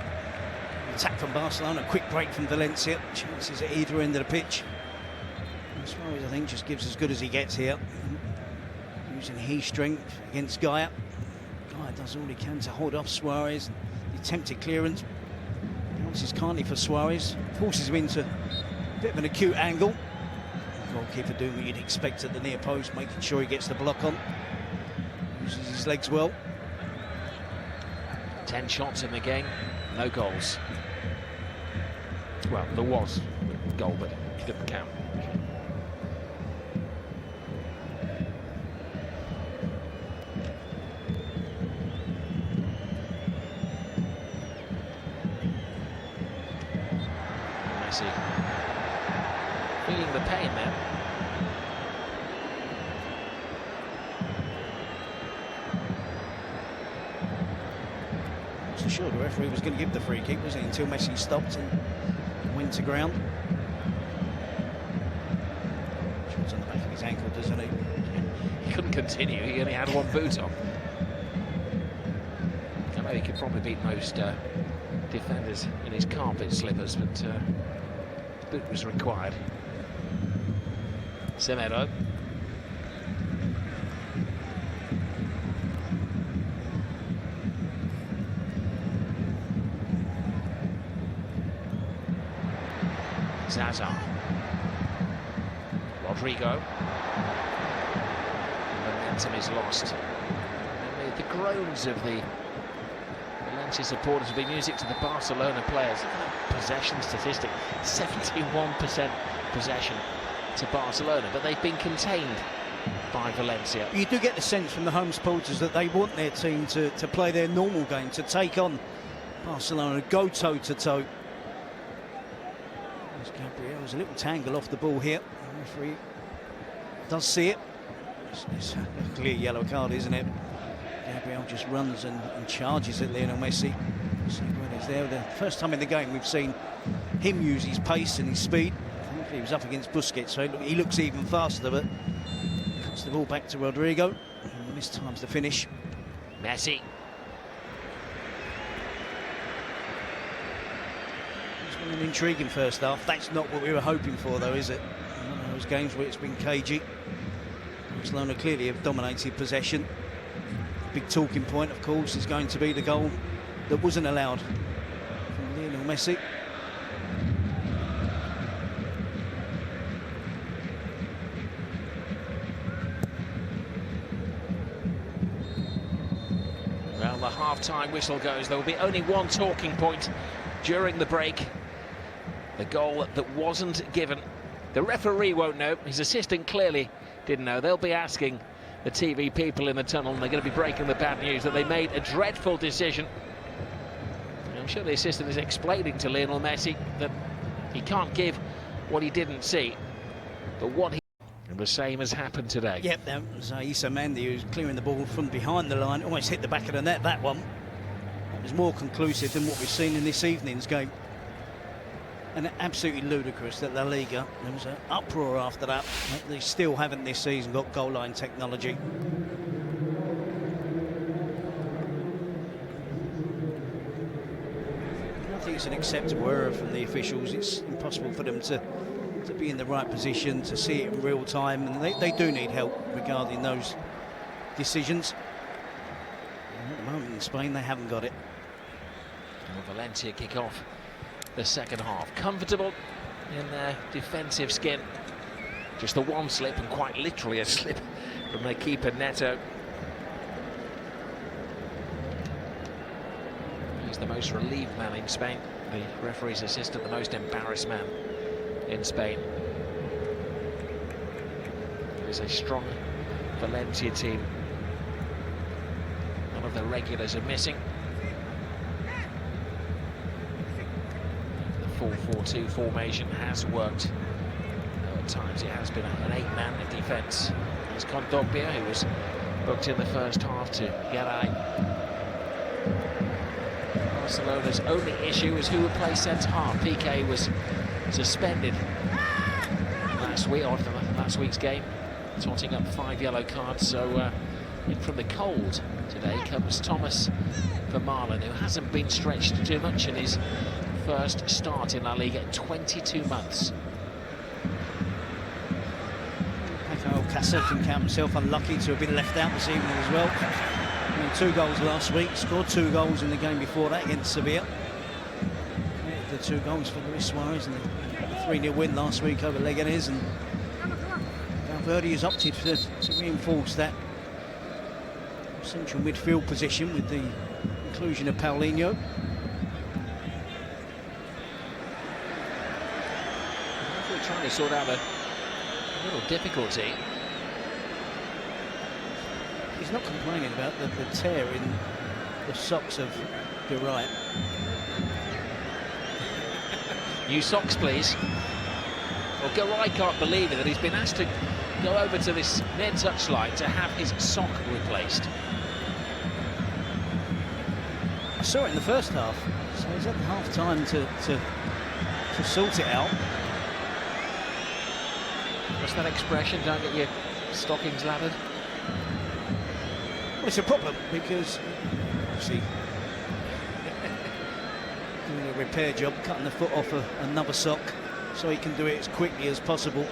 Attack from Barcelona, quick break from Valencia. Chances at either end of the pitch. And Suarez, I think, just gives as good as he gets here. Using his strength against Gaia. Gaia does all he can to hold off Suarez. The attempted clearance bounces kindly for Suarez. Forces him into a bit of an acute angle. The goalkeeper doing what you'd expect at the near post, making sure he gets the block on. Uses his legs well. 10 shots in the game, no goals. Well, there was a goal, but it didn't count. Messi feeling the pain there. Wasn't sure the referee was going to give the free kick, was he, until Messi stopped and went to ground. Shots on the back of his ankle, doesn't he? He couldn't continue, he only had one boot on. I know he could probably beat most defenders in his carpet slippers, but his boot was required. Semedo. Zaza. Rodrigo. Momentum is lost. And the groans of the Valencia supporters will be music to the Barcelona players. Possession statistic, 71% possession to Barcelona, but they've been contained by Valencia. You do get the sense from the home supporters that they want their team to play their normal game, to take on Barcelona, go toe-to-toe. Gabriel's a little tangle off the ball here. The referee does see it. It's a clear yellow card, isn't it? Gabriel just runs and charges at Lionel Messi. Is there. The first time in the game we've seen him use his pace and his speed. He was up against Busquets, so he looks even faster, but cuts the ball back to Rodrigo. And this time's the finish. Messi. It's been an intriguing first half. That's not what we were hoping for, though, is it? One of those games where it's been cagey. Barcelona clearly have dominated possession. The big talking point, of course, is going to be the goal that wasn't allowed from Lionel Messi. Well, the half-time whistle goes. There will be only one talking point during the break. The goal that wasn't given. The referee won't know. His assistant clearly didn't know. They'll be asking the TV people in the tunnel, and they're going to be breaking the bad news that they made a dreadful decision. I'm sure the assistant is explaining to Lionel Messi that he can't give what he didn't see, but what he... And the same has happened today. Yep, that was Issa Mendy, who's clearing the ball from behind the line, almost hit the back of the net, that one. It was more conclusive than what we've seen in this evening's game. And absolutely ludicrous that La Liga, there was an uproar after that. They still haven't this season got goal line technology. I think it's an acceptable error from the officials. It's impossible for them to be in the right position, to see it in real time, and they do need help regarding those decisions. And at the moment in Spain, they haven't got it. Well, Valencia kick off the second half. Comfortable in their defensive skin. Just the one slip, and quite literally a slip from their keeper, Neto. He's the most relieved man in Spain. The referee's assistant, the most embarrassed man in Spain. There's a strong Valencia team. None of the regulars are missing. The 4-4-2 formation has worked. At times it has been an 8-man defence. There's Kondogbia, who was booked in the first half, to Garay. Barcelona's only issue is who would play centre-half. Piqué was suspended last week after last week's game, totting up 5 yellow cards. So in from the cold today comes Thomas Vermaelen, who hasn't been stretched too much in his first start in La Liga in 22 months. Paco Alcácer can count himself unlucky to have been left out this evening as well. I mean, 2 goals last week, scored 2 goals in the game before that against Sevilla. The 2 goals for Luis Suarez and the 3-0 win last week over Leganés, and Valverde has opted to reinforce that central midfield position with the inclusion of Paulinho. We're trying to sort out a little difficulty. He's not complaining about the tear in the socks of Garay. New socks, please. Well, Garay can't believe it that he's been asked to go over to this near touchline to have his sock replaced. I saw it in the first half, so he's had half time to sort it out. What's that expression? Don't get your stockings laddered. Well, it's a problem because obviously doing a repair job, cutting the foot off another sock, so he can do it as quickly as possible,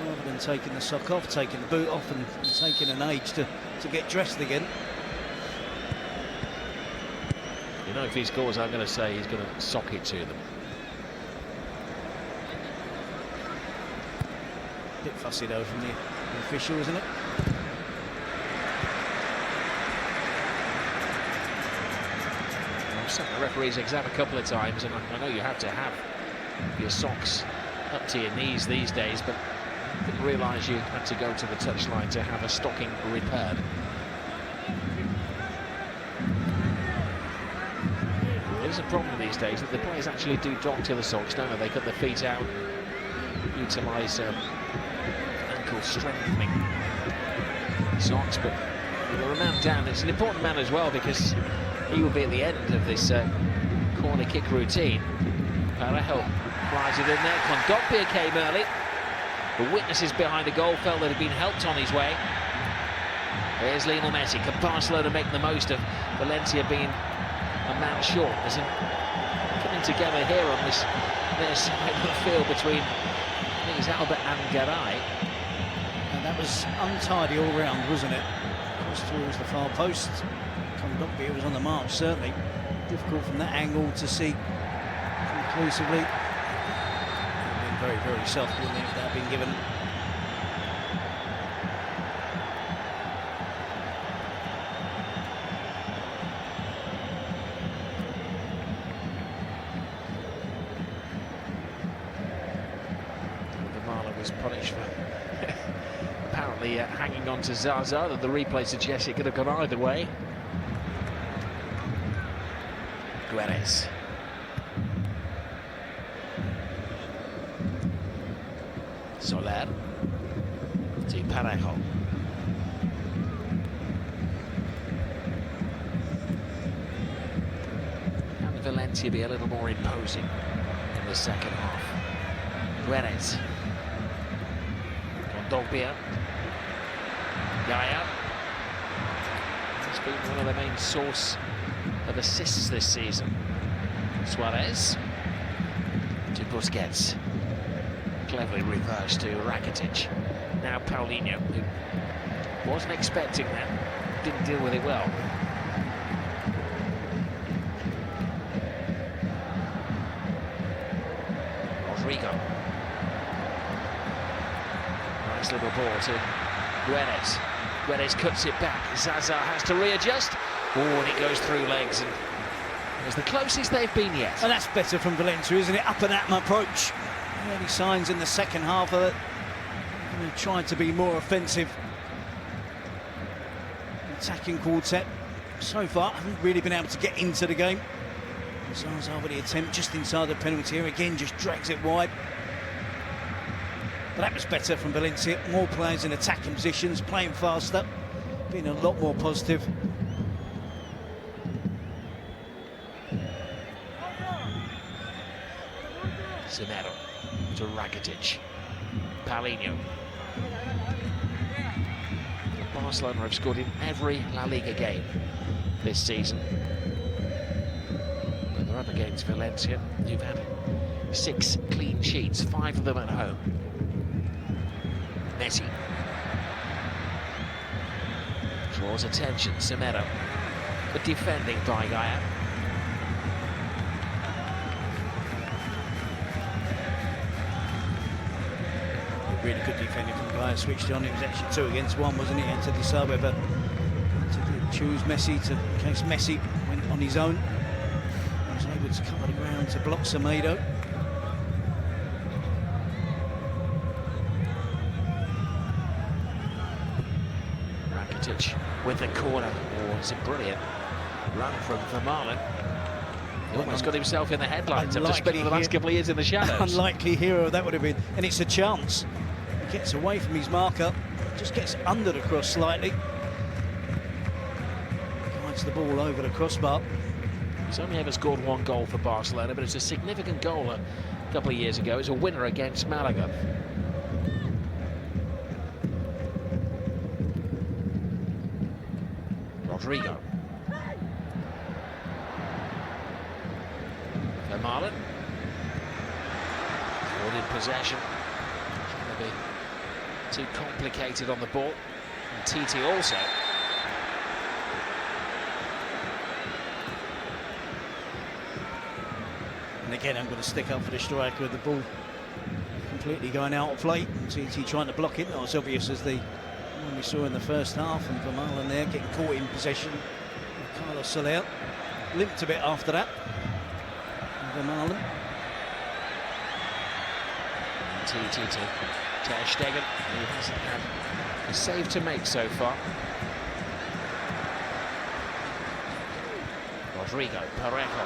rather than taking the sock off, taking the boot off, and taking an age to get dressed again. You know, if he scores, I'm going to say he's going to sock it to them. Bit fussy though from the official, isn't it? I've sent the referee's exam a couple of times, and I know you have to have your socks up to your knees these days, but I didn't realise you had to go to the touchline to have a stocking repaired. There's a problem these days that the players actually do dock to the socks, don't they? They cut their feet out, utilise ankle strengthening socks, but with a man down, it's an important man as well because he will be at the end of this corner kick routine. Parejo flies it in there. Kondogbia came early. The witnesses behind the goal felt that he'd been helped on his way. There's Lionel Messi. Can Barcelona make the most of Valencia being a man short? There's a coming together here on this near side of the field between, I think it's Albert and Garay. And that was untidy all round, wasn't it? Cross towards the far post. Kondogbia was on the march, certainly. Difficult from that angle to see conclusively. Been very, very soft, wouldn't it, if that had been given. Was punished for apparently hanging on to Zaza, that the replay suggests it could have gone either way. Guedes. Soler to Parejo. Can Valencia be a little more imposing in the second half? Guedes. Kondogbia. Yaya. He's been one of the main source of assists this season. Suarez to Busquets. Cleverly reversed to Rakitic. Now Paulinho, who wasn't expecting that, didn't deal with it well. Rodrigo. Nice little ball to Guedes. Guedes cuts it back. Zaza has to readjust. Oh, and it goes through legs. And it's the closest they've been yet. And that's better from Valencia, isn't it? Up and at 'em approach. Early signs in the second half of it. They're trying to be more offensive. Attacking quartet so far haven't really been able to get into the game. Zaza with the attempt just inside the penalty area, again just drags it wide. But that was better from Valencia. More players in attacking positions, playing faster, being a lot more positive. Zemero to Rakitic. Paulinho. Barcelona have scored in every La Liga game this season. But they're up against Valencia, who've had 6 clean sheets, 5 of them at home. Messi draws attention. Zemero, but defending by Gaia. Really good defending from Gaia, switched on. It was actually 2 against 1, wasn't it? He had to decide whether to choose Messi in case Messi went on his own. He was able to cover the ground to block Semedo. Rakitic with the corner. Oh, it's a brilliant run from Vermaelen. He almost got himself in the headlines after spending the last couple of years in the shadows. Unlikely hero that would have been, and it's a chance. He gets away from his marker, just gets under the cross slightly. Guides the ball over the crossbar. He's only ever scored one goal for Barcelona, but it's a significant goal a couple of years ago. It's a winner against Malaga. Rodrigo. Vermaelen. Forward in possession. Trying to be too complicated on the ball. And TT also. And again, I'm going to stick up for the striker with the ball completely going out of play. TT trying to block it, not as obvious as the one we saw in the first half. And Vermaelen there getting caught in possession. Carlos Soler limped a bit after that. Vermaelen. TT to Ter Stegen, who hasn't had a save to make so far. Rodrigo, Parejo.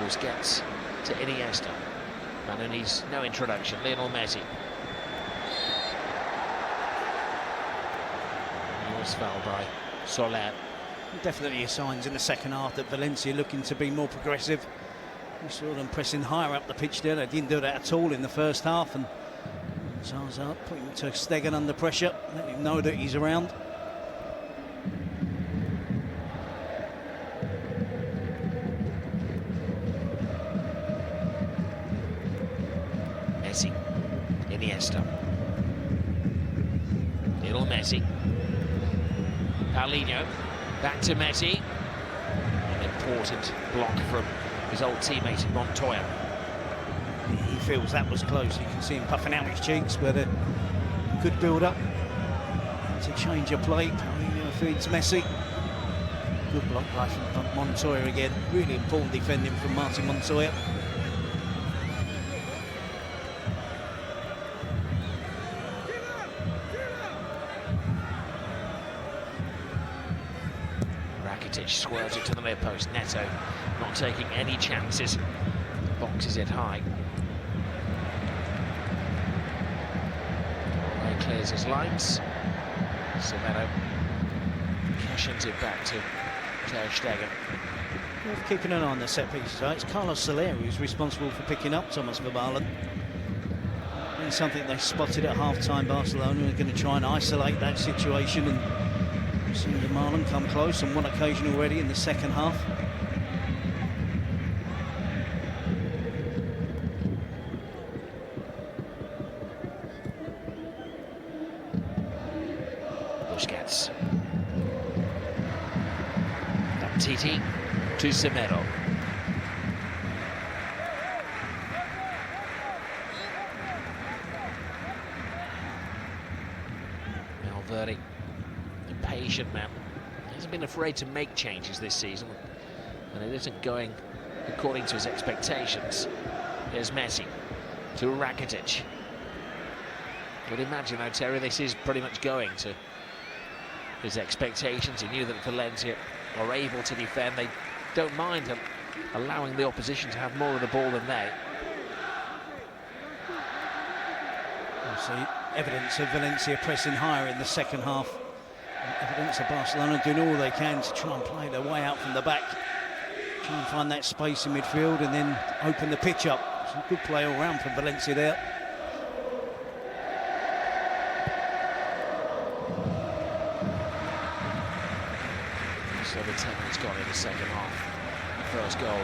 Busquets to Iniesta. Manu needs no introduction. Lionel Messi. He was fouled by Soler. Definitely signs in the second half that Valencia looking to be more progressive. We saw them pressing higher up the pitch there. They didn't do that at all in the first half. And Zaza putting Ter Stegen under pressure, letting him know that he's around. Messi, Iniesta, Lionel Messi, Paulinho, back to Messi. An important block from his old teammate Montoya. He feels that was close. You can see him puffing out his cheeks, but a good build-up to change a play. Paulinho feeds Messi. Good block by from Montoya again. Really important defending from Martin Montoya. Swerves it to the near post. Neto not taking any chances. Boxes it high. He clears his lines. Semedo cushions it back to Ter Stegen. Worth keeping an eye on the set pieces. It's Carlos Soler who's responsible for picking up Thomas Vermaelen. And something they spotted at half-time. Barcelona are going to try and isolate that situation, and seen Vermaelen come close on one occasion already in the second half. Busquets. TT to Semedo. Valverde. Patient man. He hasn't been afraid to make changes this season, and it isn't going according to his expectations. Here's Messi to Rakitic. Would imagine, though, Terry, this is pretty much going to his expectations. He knew that Valencia are able to defend. They don't mind allowing the opposition to have more of the ball than they. We'll see evidence of Valencia pressing higher in the second half. Evidence of Barcelona doing all they can to try and play their way out from the back. Try and find that space in midfield and then open the pitch up. Some good play all round from Valencia there. So the 10 minutes gone in the second half. The first goal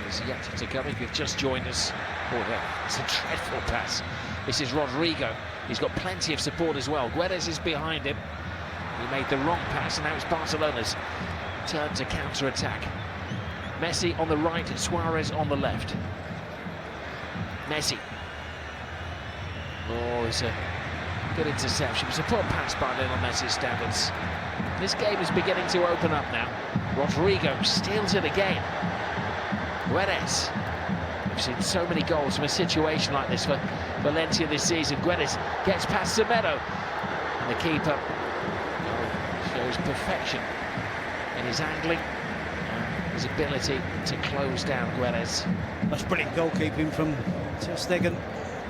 is yet to come. If you've just joined us, it's a dreadful pass. This is Rodrigo. He's got plenty of support as well. Guedes is behind him. He made the wrong pass, and now it's Barcelona's turn to counter-attack. Messi on the right, Suarez on the left. Messi. Oh, it's a good interception. It's a poor pass by Lionel Messi's standards. This game is beginning to open up now. Rodrigo steals it again. Guedes. We've seen so many goals from a situation like this for Valencia this season. Guedes gets past Semedo, and the keeper shows perfection in his angling. his ability to close down Guedes. That's brilliant goalkeeping from Ter Stegen.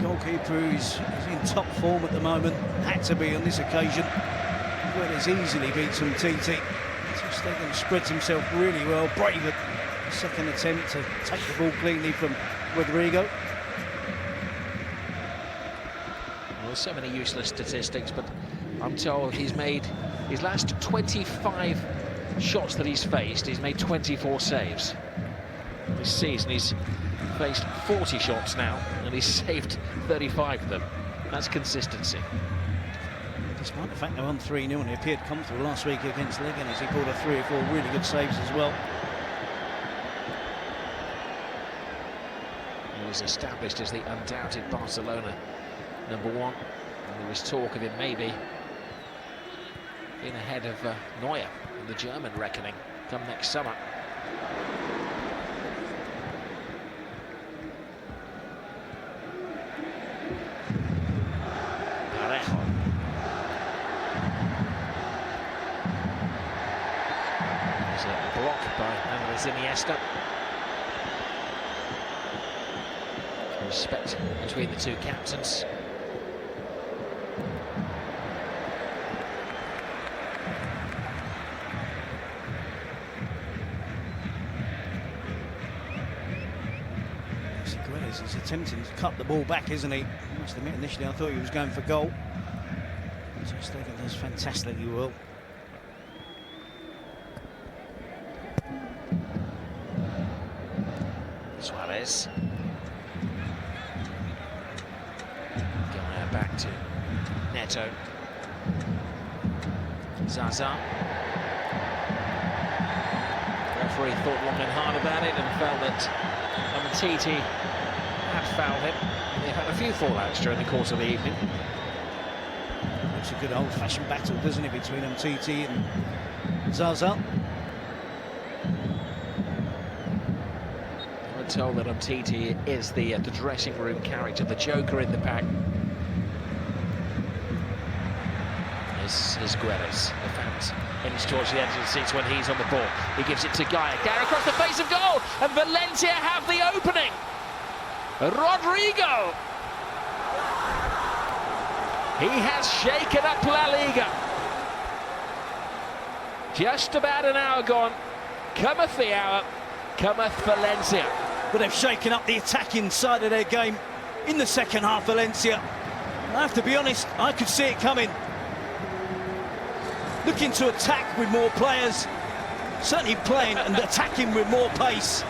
Goalkeeper who's in top form at the moment, had to be on this occasion. Guedes easily beats him, TT. Ter Stegen spreads himself really well, brave at the second attempt to take the ball cleanly from Rodrigo. Well, there's so many useless statistics, but I'm told he's made his last 25 shots that he's faced, he's made 24 saves. This season he's faced 40 shots now and he's saved 35 of them. That's consistency. Despite the fact they're on 3-0 and he appeared comfortable last week against Liga, as he pulled off 3 or 4 really good saves as well. He was established as the undoubted Barcelona #1. And there was talk of him maybe being ahead of Neuer in the German reckoning come next summer. Parejo. There's a block by Andres Iniesta. Respect between the two captains. He's attempting to cut the ball back, isn't he? I must admit, initially I thought he was going for goal. Ter Stegen does fantastically well. Suarez. Going back to Neto. Zaza. The referee thought long and hard about it and felt that Umtiti had fouled him. They've had a few fallouts during the course of the evening. It's a good old-fashioned battle, doesn't it, between Umtiti and Zaza. We're told that Umtiti is the dressing room character, the joker in the pack. Is Guedes, the fans inch towards the edge of the seats when he's on the ball. He gives it to Gaia. Gaia across the face of goal, and Valencia have the opening. Rodrigo. He has shaken up La Liga. Just about an hour gone. Cometh the hour, cometh Valencia. But they've shaken up the attacking side of their game in the second half, Valencia. I have to be honest, I could see it coming. Looking to attack with more players, certainly playing and attacking with more pace.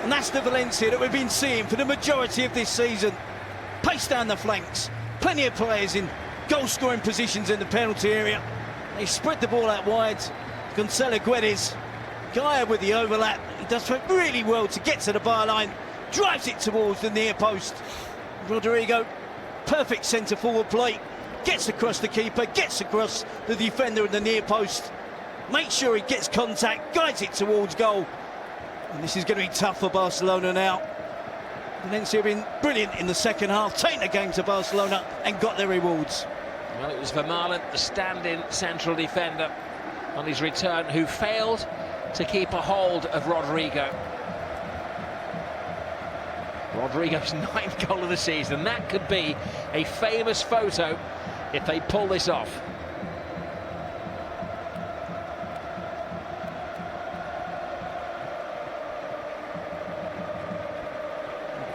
And that's the Valencia that we've been seeing for the majority of this season. Pace down the flanks, plenty of players in goal-scoring positions in the penalty area. They spread the ball out wide. Gonzalo Guedes, Gaia with the overlap. He does really well to get to the byline, drives it towards the near post. Rodrigo, perfect centre-forward play. Gets across the keeper, gets across the defender in the near post. Makes sure he gets contact, guides it towards goal. And this is going to be tough for Barcelona now. Valencia have been brilliant in the second half, taken the game to Barcelona and got their rewards. Well, it was Vermaelen, the stand-in central defender, on his return, who failed to keep a hold of Rodrigo. Rodrigo's 9th goal of the season. That could be a famous photo if they pull this off.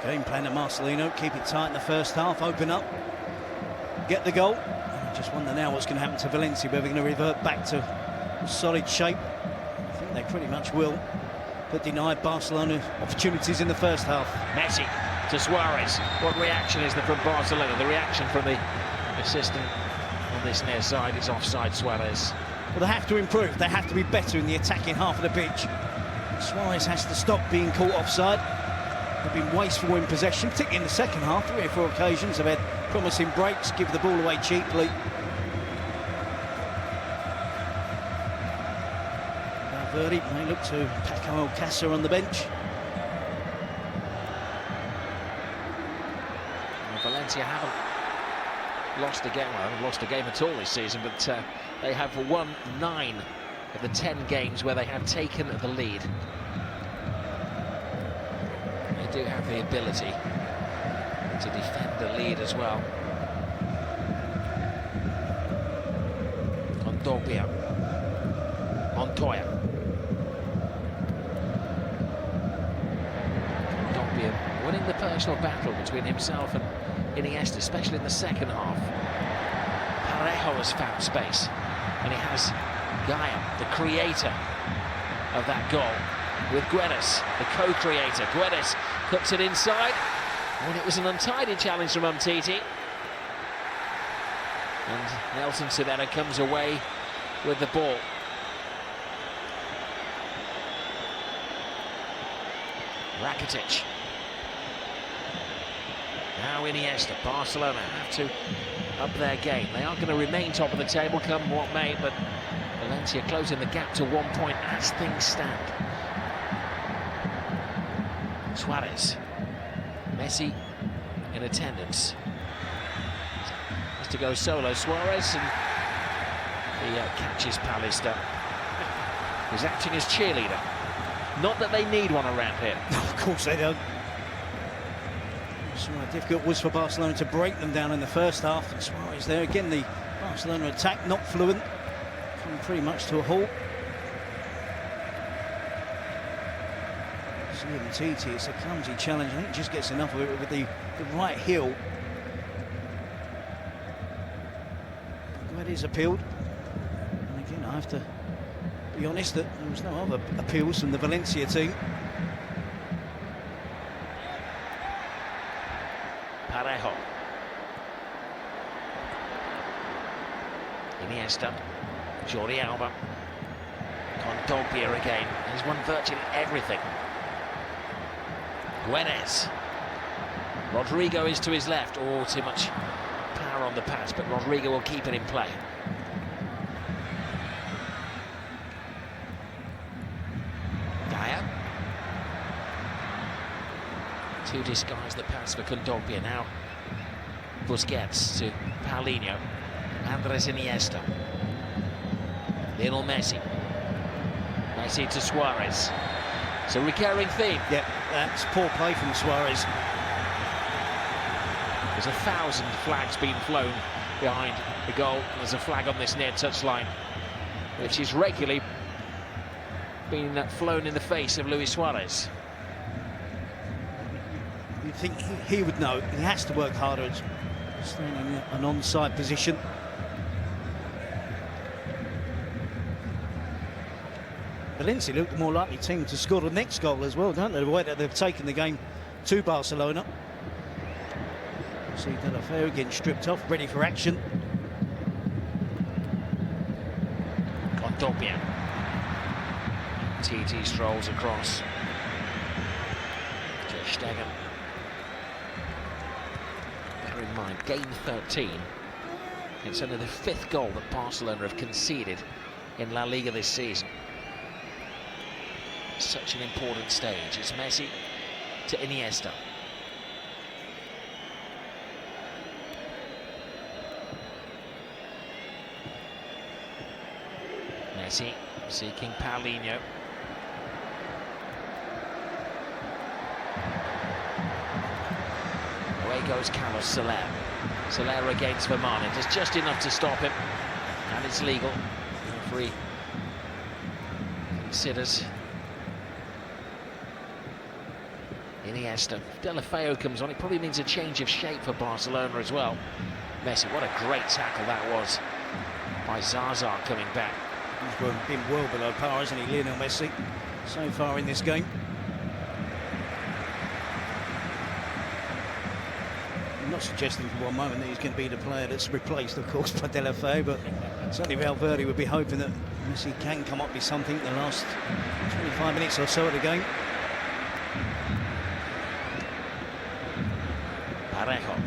Game plan of Marcelino, keep it tight in the first half, open up, get the goal. I just wonder now what's going to happen to Valencia, whether they're going to revert back to solid shape. I think they pretty much will, but denied Barcelona opportunities in the first half. Messi to Suarez. What reaction is there from Barcelona? The reaction from the assistant on this near side is offside Suarez. Well, they have to improve. They have to be better in the attacking half of the pitch. Suarez has to stop being caught offside. They've been wasteful in possession, particularly in the second half. 3 or 4 occasions they've had promising breaks, give the ball away cheaply. Valverde may look to Paco Alcácer on the bench. Well, Valencia haven't lost a game, well, haven't lost a game at all this season, but they have won 9 of the 10 games where they have taken the lead. They do have the ability to defend the lead as well. Kondogbia, Montoya. Kondogbia winning the personal battle between himself and Iniesta, especially in the second half. Parejo has found space, and he has Gaia, the creator of that goal, with Guedes, the co-creator. Guedes cuts it inside, and it was an untidy challenge from Umtiti. And Nelson Semedo comes away with the ball. Rakitic. Now Iniesta. Barcelona have to up their game. They are going to remain top of the table, come what may, but Valencia closing the gap to 1 point as things stand. Suarez. Messi in attendance. Has to go solo. Suarez, and he catches Pallister, who's acting as cheerleader. Not that they need one around here. No, of course they don't. So difficult was for Barcelona to break them down in the first half. And Suarez there again, the Barcelona attack not fluent, coming pretty much to a halt. Umtiti, it's a clumsy challenge. I think he just gets enough of it with the right heel. Guedes appealed, and again I have to be honest that there was no other appeals from the Valencia team. Parejo. Iniesta. Jordi Alba. Kondogbia again. He's won virtually everything. Guedes. Rodrigo is to his left. Oh, too much power on the pass, but Rodrigo will keep it in play. Gaia. To disguise the pass for Kondogbia. Now Busquets to Paulinho. Andres Iniesta. Lionel Messi. Messi to Suarez. It's a recurring theme. Yeah, that's poor play from Suarez. There's 1,000 flags being flown behind the goal. There's a flag on this near touchline, which is regularly being flown in the face of Luis Suarez. You'd think he would know. He has to work harder at staying in an onside position. Valencia look the more likely team to score the next goal as well, don't they? The way that they've taken the game to Barcelona. See Delafeu again stripped off, ready for action. Kondogbia. TT strolls across. Ter Stegen. Bear in mind, game 13. It's only the 5th goal that Barcelona have conceded in La Liga this season. Such an important stage. It's Messi to Iniesta. Messi seeking Paulinho. Away goes Carlos Soler. Soler against Vermaelen. Does just enough to stop him, and it's legal. The referee considers. Iniesta. Delafeu comes on. It probably means a change of shape for Barcelona as well. Messi, what a great tackle that was by Zaza coming back. He's been well below par, isn't he, Lionel Messi, so far in this game. I'm not suggesting for one moment that he's going to be the player that's replaced, of course, by Delafeu, but certainly Valverde would be hoping that Messi can come up with something the last 25 minutes or so of the game. Parejo.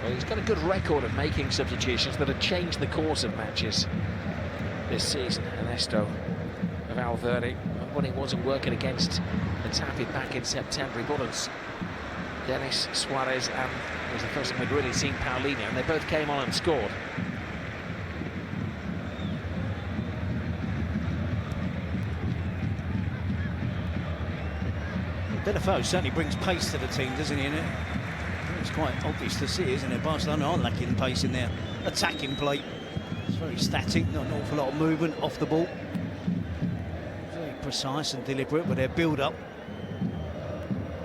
Well, he's got a good record of making substitutions that have changed the course of matches this season. Ernesto Valverde, when it wasn't working against Xavi back in September, he brought us Denis Suarez, and it was the first time we'd really seen Paulinho, and they both came on and scored. Delafeu certainly brings pace to the team, doesn't he? And it's quite obvious to see, isn't it? Barcelona are lacking pace in their attacking play. It's very static, not an awful lot of movement off the ball. Very precise and deliberate with their build-up.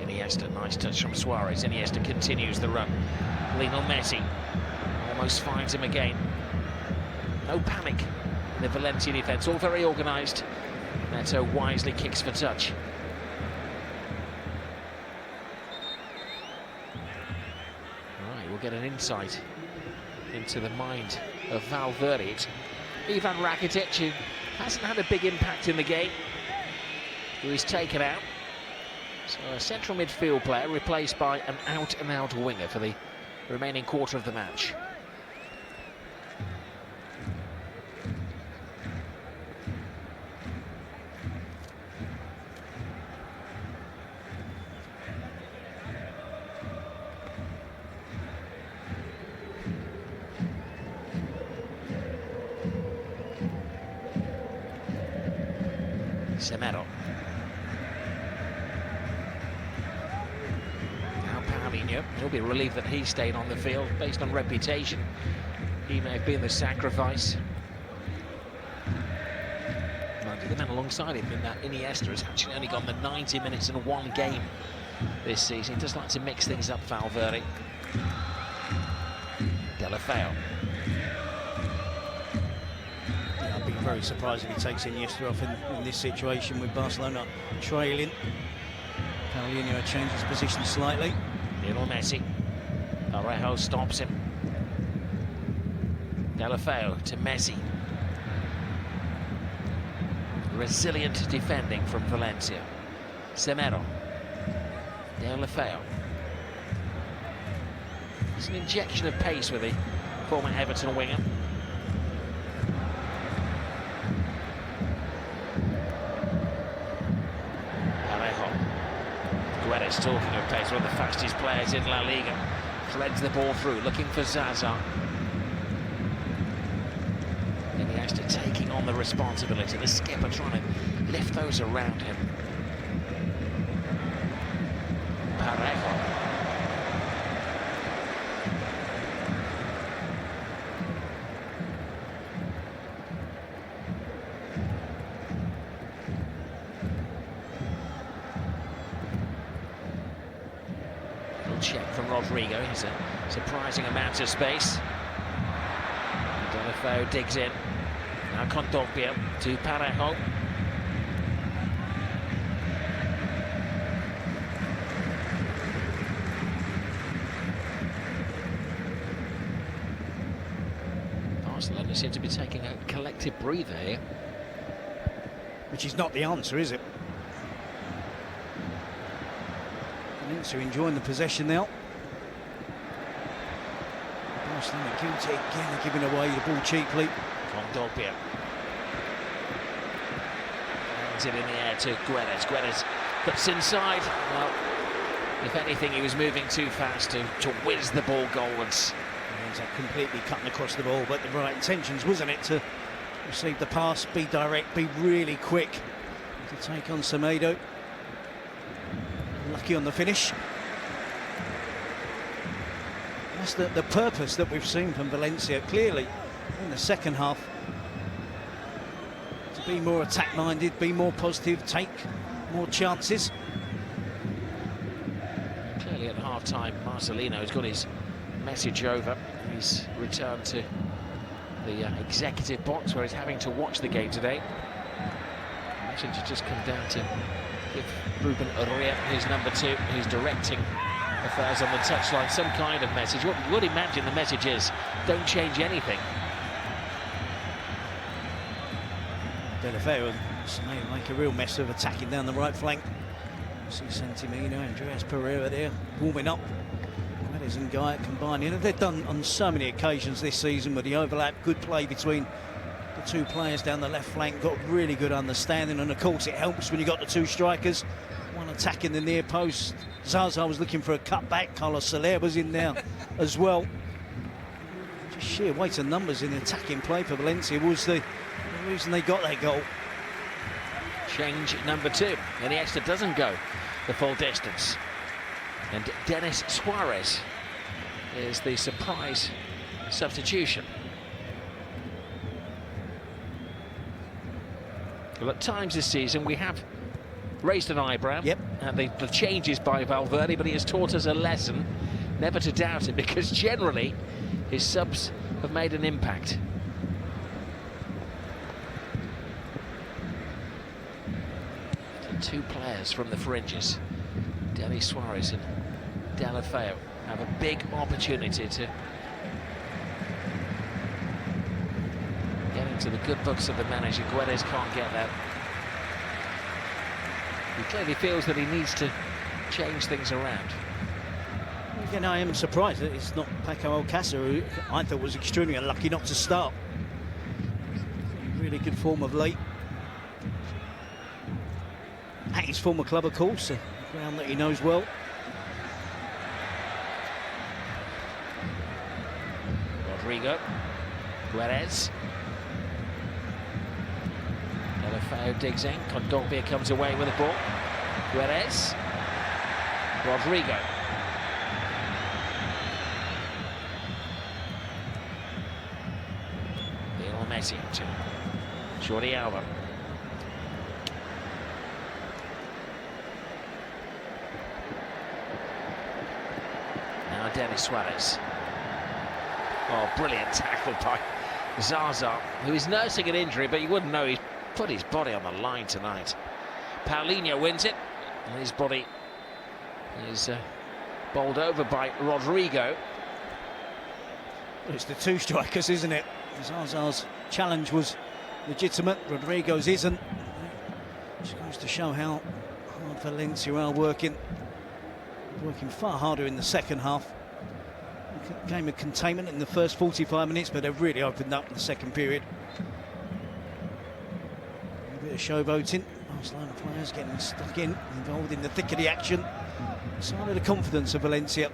Iniesta, nice touch from Suarez. Iniesta continues the run. Lionel Messi almost finds him again. No panic in the Valencia defence, all very organised. Neto wisely kicks for touch. Right, we'll get an insight into the mind of Valverde. It's Ivan Rakitic, who hasn't had a big impact in the game, who is taken out. So a central midfield player replaced by an out-and-out winger for the remaining quarter of the match. Semero. Now Paulinho. He'll be relieved that he stayed on the field based on reputation. He may have been the sacrifice. Mind you, the man alongside him in that Iniesta has actually only gone the 90 minutes in one game this season. He does like to mix things up, Valverde. Delafeu. I'd be very surprised if he takes Iniesta off in this situation with Barcelona trailing. Paulinho changes position slightly. Lionel Messi. Parejo stops him. Delafeu to Messi. Resilient defending from Valencia. Semero. Delafeu. It's an injection of pace with the former Everton winger. Guedes, talking of pace, one of the fastest players in La Liga, threads the ball through, looking for Zaza. Iniesta taking on the responsibility, the skipper trying to lift those around him. Parejo. Check from Rodrigo. He's a surprising amount of space. Delafeu digs in. Now Kondogbia to Parejo. Barcelona seem to be taking a collective breather here. Which is not the answer, is it? So enjoying the possession now. Barcelona guilty again of giving away the ball cheaply. Kondogbia. Hands it in the air to Guedes. Guedes puts inside. Well, if anything, he was moving too fast to whiz the ball goalwards. He ends up completely cutting across the ball, but the right intentions, wasn't it, to receive the pass, be direct, be really quick to take on Semedo. Lucky on the finish. That's the purpose that we've seen from Valencia clearly in the second half. To be more attack-minded, be more positive, take more chances. Clearly at half-time, Marcelino has got his message over. He's returned to the executive box where he's having to watch the game today. The message has just come down to give Ruben Urrea, who's number 2, who's directing affairs on the touchline, some kind of message. What you would imagine the message is, don't change anything. Delafeu and make a real mess of attacking down the right flank. See Santimino, Andreas Pereira there, warming up. Guedes and Guy combining, and they've done on so many occasions this season with the overlap, good play between the two players down the left flank, got really good understanding, and of course it helps when you've got the two strikers, one attacking the near post. Zaza was looking for a cutback, Carlos Soler was in there as well. Just sheer weight of numbers in the attacking play for Valencia was the reason they got that goal. Change number 2, Iniesta doesn't go the full distance. And Denis Suarez is the surprise substitution. Well, at times this season we have raised an eyebrow at the changes by Valverde, but he has taught us a lesson never to doubt it, because generally his subs have made an impact. Two players from the fringes, Denis Suarez and Deulofeu, have a big opportunity to get into the good books of the manager. Guedes can't get that. He clearly feels that he needs to change things around. Again, I am surprised that it's not Paco Alcácer, who I thought was extremely unlucky not to start. Really good form of late. At his former club, of course, a ground that he knows well. Rodrigo, Guedes. Deulofeu digs in, Kondogbia comes away with the ball. Guedes, Rodrigo. Lionel Messi to Jordi Alba. Now Denis Suarez. Oh, brilliant tackle by Zaza, who is nursing an injury, but you wouldn't know he's put his body on the line tonight. Paulinho wins it, and his body is bowled over by Rodrigo. It's the two strikers, isn't it? Zaza's challenge was legitimate, Rodrigo's isn't. Just goes to show how hard Valencia are working far harder in the second half. Game of containment in the first 45 minutes, but they've really opened up in the second period. A bit of showboating. Barcelona players getting stuck in, involved in the thick of the action. Sign of the confidence of Valencia.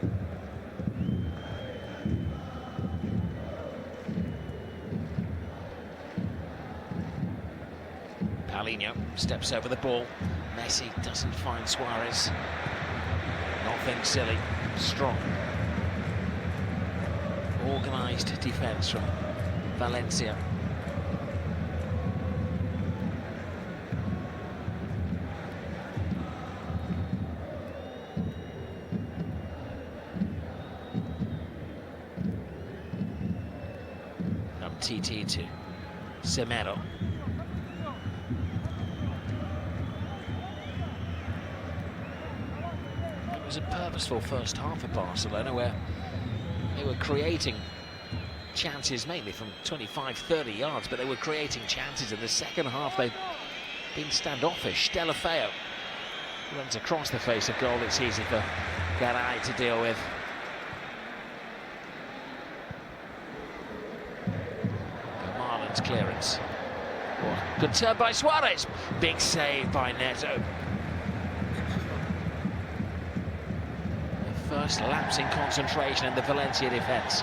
Paulinho steps over the ball. Messi doesn't find Suarez. Nothing silly, strong. Organised defence from Valencia. From TT to Semedo. It was a purposeful first half of Barcelona where they were creating chances mainly from 25-30 yards, but they were creating chances. In the second half they've been standoffish. Deulofeu runs across the face of goal. It's easy for Garay to deal with. Marlon's clearance. Oh, good turn by Suarez. Big save by Neto. First lapse in concentration in the Valencia defence.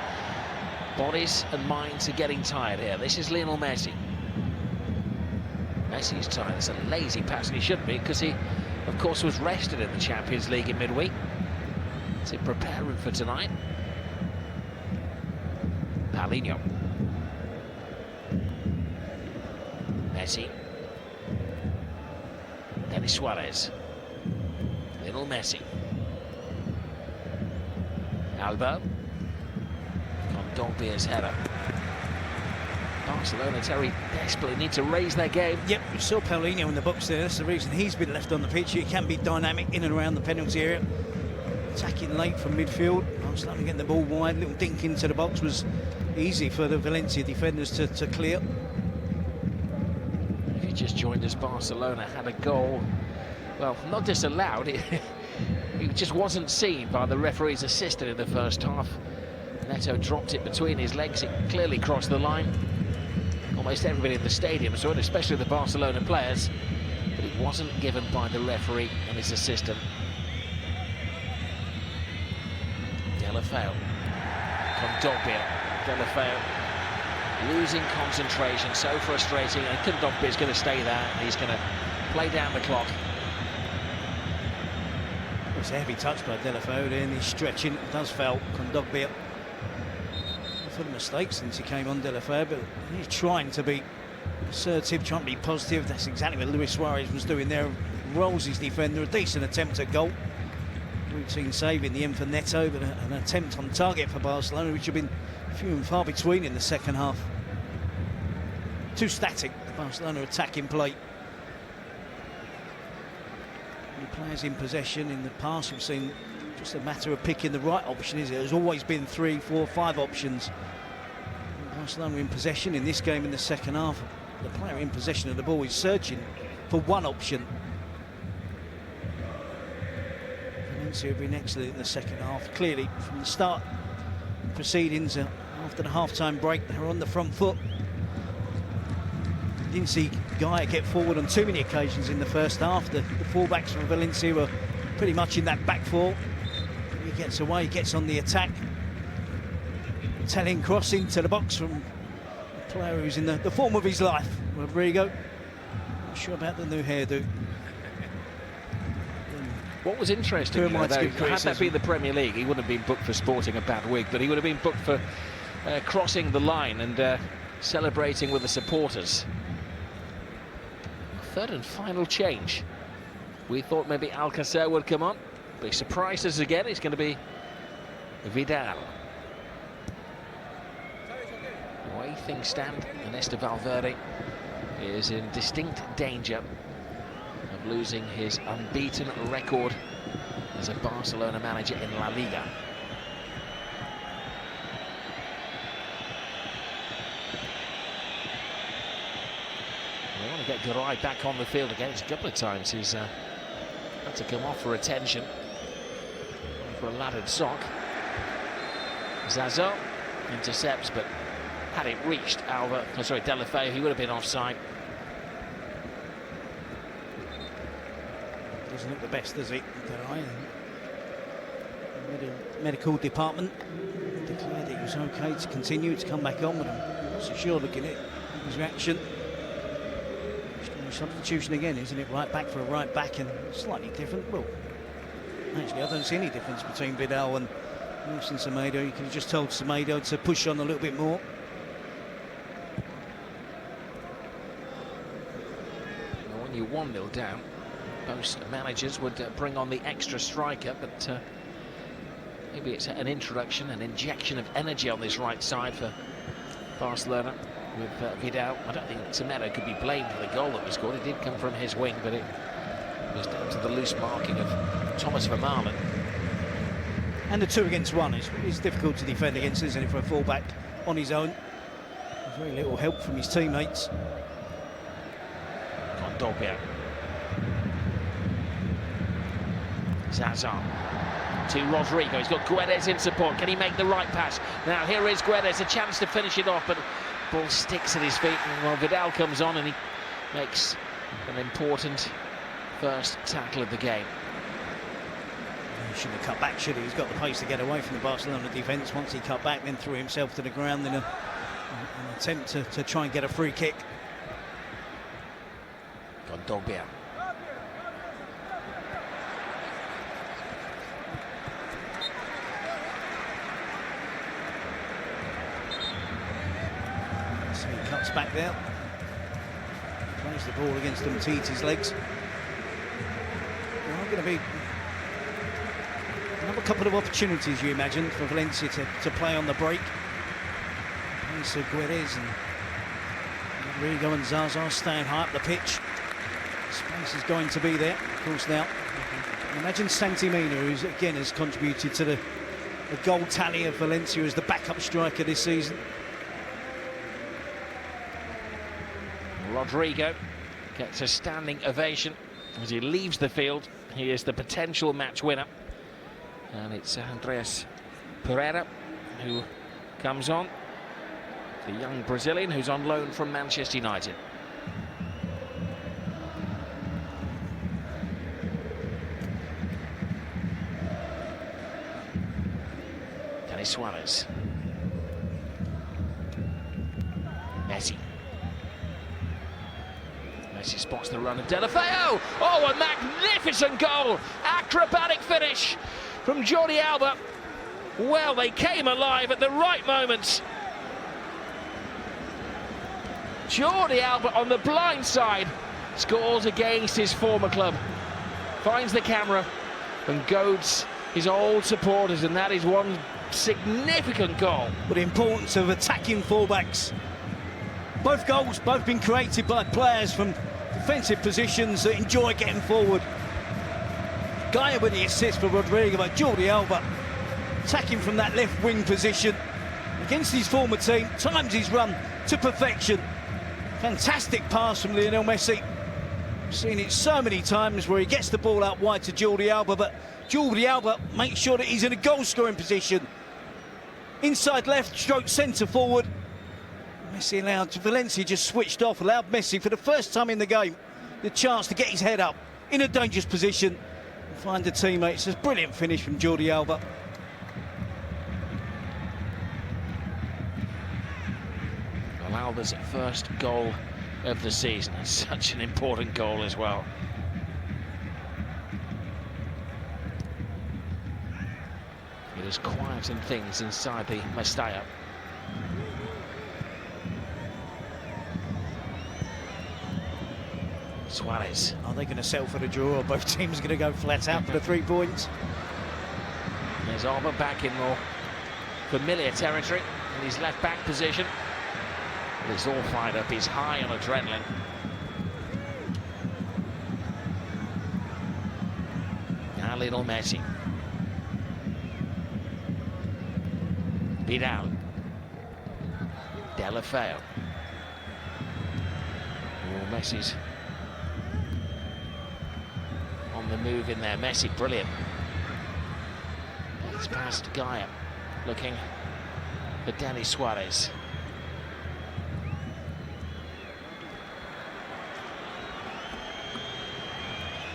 Bodies and minds are getting tired here. This is Lionel Messi. Messi's tired. It's a lazy pass, and he shouldn't be, because he, of course, was rested in the Champions League in midweek. So preparing for tonight. Paulinho. Messi. Denis Suarez. Lionel Messi. Alba. Kondogbia's header. Barcelona, Terry, desperately need to raise their game. Yep, you saw Paulinho in the box there. That's the reason he's been left on the pitch. He can be dynamic in and around the penalty area. Attacking late from midfield. Barcelona getting the ball wide. Little dink into the box was easy for the Valencia defenders to clear. If you just joined us, Barcelona had a goal, well, not disallowed. It just wasn't seen by the referee's assistant in the first half. Neto dropped it between his legs. It clearly crossed the line. Almost everybody in the stadium saw it, especially the Barcelona players. But it wasn't given by the referee and his assistant. Deulofeu. Kondogbia. Deulofeu losing concentration, so frustrating. And Kondogbia is going to stay there. He's going to play down the clock. It's a heavy touch by Deulofeu, and he's stretching. It does foul Kondogbia. For the mistakes since he came on, Deulofeu, but he's trying to be assertive, trying to be positive. That's exactly what Luis Suarez was doing there. Rolls his defender, a decent attempt at goal. Routine save in the end for Neto, but an attempt on target for Barcelona, which have been few and far between in the second half. Too static, the Barcelona attacking play. Players in possession. In the past, we've seen just a matter of picking the right option, is it? There's always been 3, 4, 5 options. Barcelona in possession in this game in the second half. The player in possession of the ball is searching for one option. Valencia have been excellent in the second half. Clearly, from the start proceedings, after the half-time break, they were on the front foot. Didn't see Gaia get forward on too many occasions in the first half. The fullbacks from Valencia were pretty much in that back four. He gets away, gets on the attack. Telling cross into the box from a player who's in the form of his life, Rodrigo. Not sure about the new hairdo. What was interesting, though, had that been the Premier League, he wouldn't have been booked for sporting a bad wig, but he would have been booked for crossing the line and celebrating with the supporters. Third and final change. We thought maybe Alcacer would come on, but he surprised us again. It's going to be Vidal. The way things stand, Ernesto Valverde is in distinct danger of losing his unbeaten record as a Barcelona manager in La Liga. They want to get Garay back on the field again. It's a couple of times he's had to come off for attention for a laddered sock. Zazo intercepts, but had it reached Deulofeu, he would have been offside. Doesn't look the best, does it? The medical department declared it was okay to continue to come back on, but I'm not so sure looking at his reaction. Substitution again, isn't it? Right back for a right back, and slightly different. Well, actually, I don't see any difference between Vidal and Nelson Semedo. You could have just told Semedo to push on a little bit more. Well, when you're 1-0 down, most managers would bring on the extra striker, but maybe it's an introduction, an injection of energy on this right side for Barcelona with Vidal. I don't think Semedo could be blamed for the goal that was scored. It did come from his wing, but it was down to the loose marking of Thomas Vermaelen. And the 2 against 1 is difficult to defend against, isn't it, for a fullback on his own? Very little help from his teammates. Kondogbia. Zaza to Rodrigo. He's got Guedes in support. Can he make the right pass? Now here is Guedes, a chance to finish it off, but ball sticks at his feet, and well, Vidal comes on and he makes an important first tackle of the game. He shouldn't have cut back, should he? He's got the pace to get away from the Barcelona defence. Once he cut back, then threw himself to the ground in an attempt to try and get a free kick. Kondogbia. So he cuts back there. Plays the ball against Umtiti's legs. There are going to be another couple of opportunities, you imagine, for Valencia to play on the break. So Guedes and Rodrigo and Zaza staying high up the pitch. Space is going to be there, of course. Now, imagine Santi Mina, who again has contributed to the goal tally of Valencia as the backup striker this season. Rodrigo gets a standing ovation as he leaves the field. He is the potential match winner. And it's Andreas Pereira who comes on, the young Brazilian who's on loan from Manchester United. Denis Suarez. Messi. Messi spots the run of Deulofeu. Oh, a magnificent goal! Acrobatic finish from Jordi Alba. Well, they came alive at the right moments. Jordi Alba on the blind side scores against his former club. Finds the camera and goads his old supporters, and that is one significant goal. But the importance of attacking fullbacks. Both goals, both been created by players from defensive positions that enjoy getting forward. Gaia with the assist for Rodrigo, but Jordi Alba attacking from that left wing position against his former team, times his run to perfection. Fantastic pass from Lionel Messi. I've seen it so many times where he gets the ball out wide to Jordi Alba, but Jordi Alba makes sure that he's in a goal-scoring position. Inside left, stroke centre forward. Messi allowed, Valencia just switched off, allowed Messi for the first time in the game the chance to get his head up in a dangerous position and find a teammate. It's a brilliant finish from Jordi Alba. Alba's first goal of the season. It's such an important goal as well. It is quieting things inside the Mestalla. Suarez. Are they going to settle for the draw, or both teams are going to go flat out for the 3 points? There's Alba back in more familiar territory in his left back position. He's all fired up, he's high on adrenaline. Now Lionel Messi. Vidal. Delafeu. Oh, Messi's on the move in there. Messi, brilliant. It's past Gaia, looking for Dani Suarez.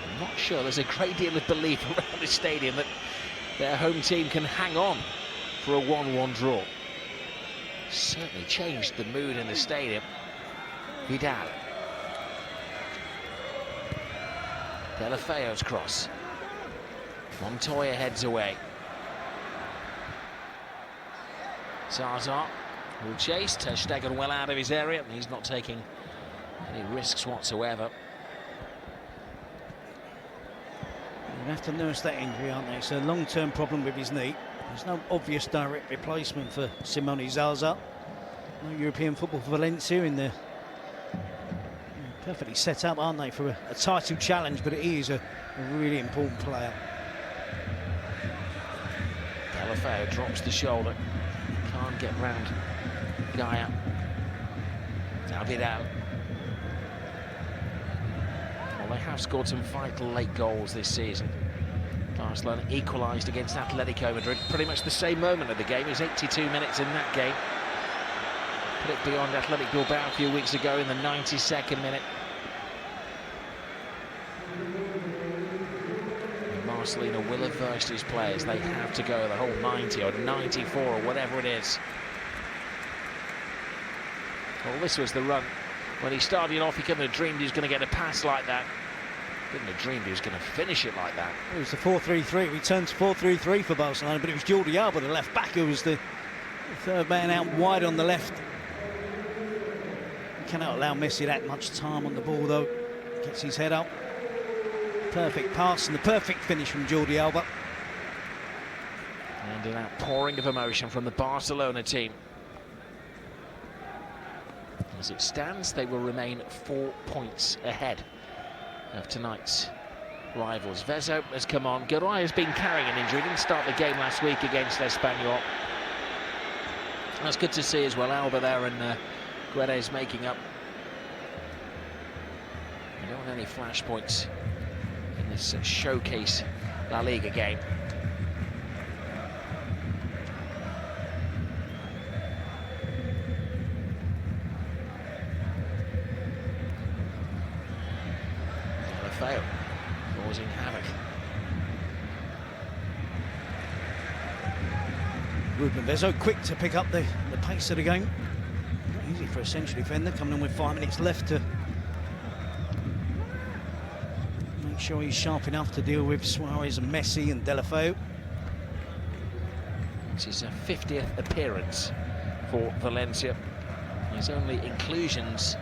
I'm not sure there's a great deal of belief around the stadium that their home team can hang on for a 1-1 draw. Certainly changed the mood in the stadium. Vidal. Delafeu's cross. Montoya heads away. Zaza will chase. Ter Stegen well out of his area. He's not taking any risks whatsoever. They have to nurse that injury, aren't they? It's a long-term problem with his knee. There's no obvious direct replacement for Simone Zaza. No European football for Valencia in the perfectly set up, aren't they, for a title challenge, but he is a really important player. Delafeu drops the shoulder. Can't get round Gaia. Now Vidal. Well, they have scored some vital late goals this season. Barcelona equalised against Atletico Madrid. Pretty much the same moment of the game. It was 82 minutes in that game. Put it beyond Athletic Bilbao a few weeks ago in the 92nd minute. And Marcelino will have versed his players. They have to go the whole 90 or 94 or whatever it is. Well, this was the run. When he started off, he couldn't have dreamed he was going to get a pass like that. Couldn't have dreamed he was going to finish it like that. It was the 4-3-3. We turned to 4-3-3 for Barcelona, but it was Jordi Alba, the left back, who was the third man out wide on the left. Cannot allow Messi that much time on the ball, though. Gets his head up. Perfect pass and the perfect finish from Jordi Alba. And an outpouring of emotion from the Barcelona team. As it stands, they will remain 4 points ahead of tonight's rivals. Vezo has come on. Garay has been carrying an injury. Didn't start the game last week against Espanyol. That's good to see as well. Alba there and Guedes making up. We don't want any flashpoints in this showcase La Liga game. Delafeu causing havoc. Ruben Vezo quick to pick up the pace of the game. Not easy for a central defender coming in with 5 minutes left to make sure he's sharp enough to deal with Suarez and Messi and Delafeu. It's his 50th appearance for Valencia. His only inclusions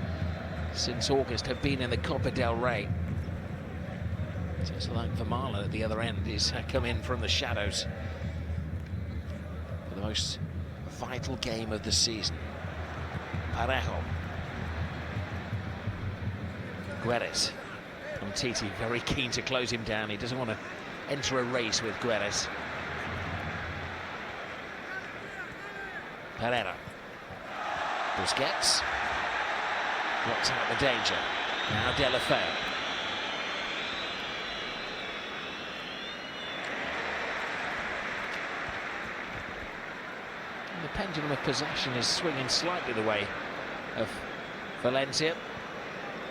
since August have been in the Copa del Rey. It's like Vermaelen at the other end. He's come in from the shadows for the most vital game of the season. Parejo. Guedes. Titi very keen to close him down. He doesn't want to enter a race with Guedes. Pereira. Busquets. Blocks out the danger. Now Delafeu. The pendulum of possession is swinging slightly the way of Valencia.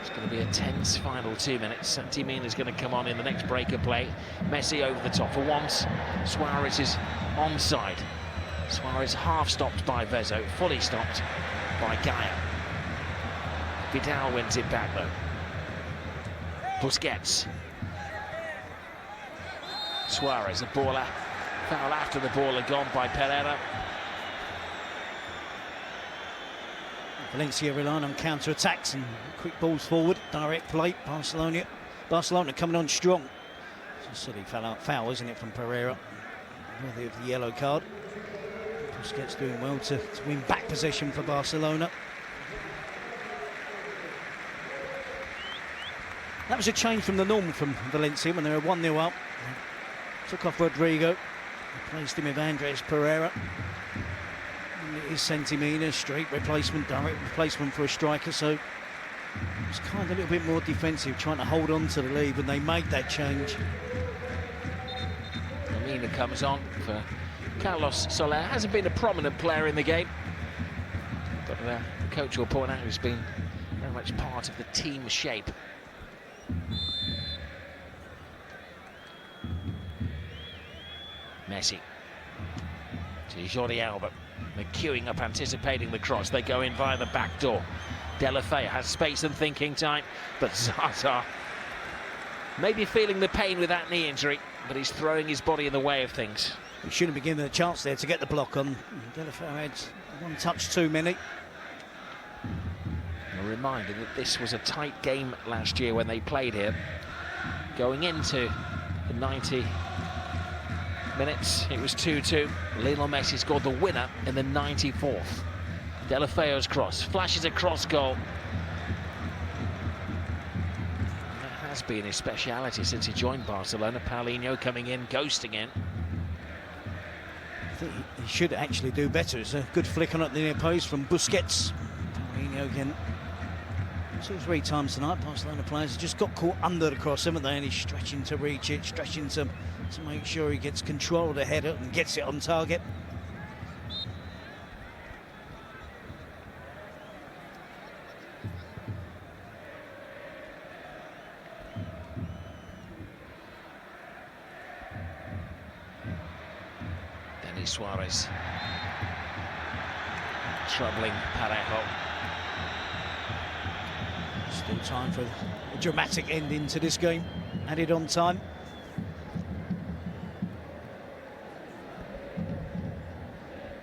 It's going to be a tense final 2 minutes. Santi Mina is going to come on in the next break of play. Messi over the top for once. Suarez is onside. Suarez half stopped by Vezzo, fully stopped by Gaia. Vidal wins it back though. Busquets. Suarez, a baller. Foul after the ball had gone by Pereira. Valencia relying on counter-attacks and quick balls forward, direct play. Barcelona coming on strong. It's a silly foul, isn't it, from Pereira? Worthy of the yellow card. Busquets doing well to win back possession for Barcelona. That was a change from the norm from Valencia when they were 1-0 up. Took off Rodrigo, replaced him with Andres Pereira. It is Santi Mina, straight replacement, direct replacement for a striker, so it's kind of a little bit more defensive, trying to hold on to the lead when they made that change. Mina comes on for Carlos Soler. Hasn't been a prominent player in the game, but the coach will point out he's been very much part of the team shape. Messi to Jordi Alba. They're queuing up, anticipating the cross. They go in via the back door. Delafeu has space and thinking time, but Zaza maybe feeling the pain with that knee injury, but he's throwing his body in the way of things. He shouldn't be given a chance there to get the block on. Delafeu had one touch too many. A reminder that this was a tight game last year when they played here. Going into the 90 minutes, it was 2-2. Lionel Messi scored the winner in the 94th. Delafeu's cross flashes a cross goal. That has been his speciality since he joined Barcelona. Paulinho coming in, ghosting in. I think he should actually do better. It's a good flick on at the near post from Busquets. Paulinho again. 2-3 times tonight, Barcelona players have just got caught under the cross, haven't they? And he's stretching to reach it, stretching to make sure he gets control of the header and gets it on target. Denis Suarez troubling Parejo. Still time for a dramatic ending to this game, added on time.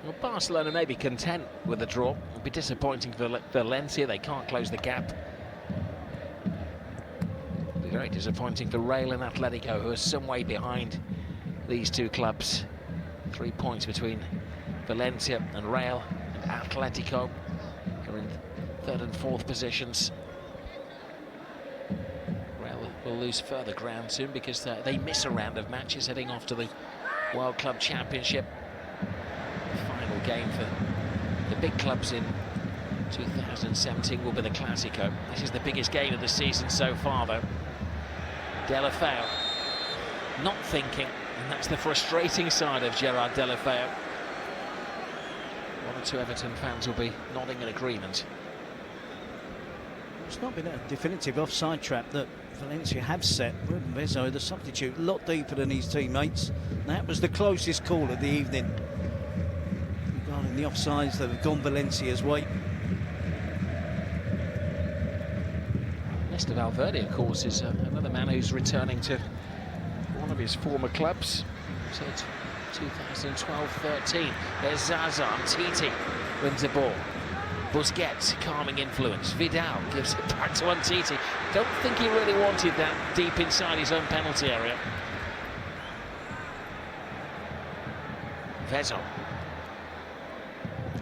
Well, Barcelona may be content with the draw. It'll be disappointing for Valencia. They can't close the gap. It'll be very disappointing for Real and Atletico, who are some way behind these two clubs. 3 points between Valencia and Real and Atletico, who are in third and fourth positions. Will lose further ground soon because they miss a round of matches heading off to the World Club Championship. The final game for the big clubs in 2017 will be the Clásico. This is the biggest game of the season so far, though. Delafeu not thinking, and that's the frustrating side of Gerard Delafeu. One or two Everton fans will be nodding in agreement. It's not been a definitive offside trap that Valencia have set. Ruben Vezzo, the substitute, a lot deeper than his teammates. That was the closest call of the evening regarding the offsides that have gone Valencia's way. Nesta Valverde, of course, is another man who's returning to one of his former clubs. So 2012-13. There's Zaza and Titi wins the ball. Busquets, calming influence. Vidal gives it back to Titi. Don't think he really wanted that deep inside his own penalty area. Vezzo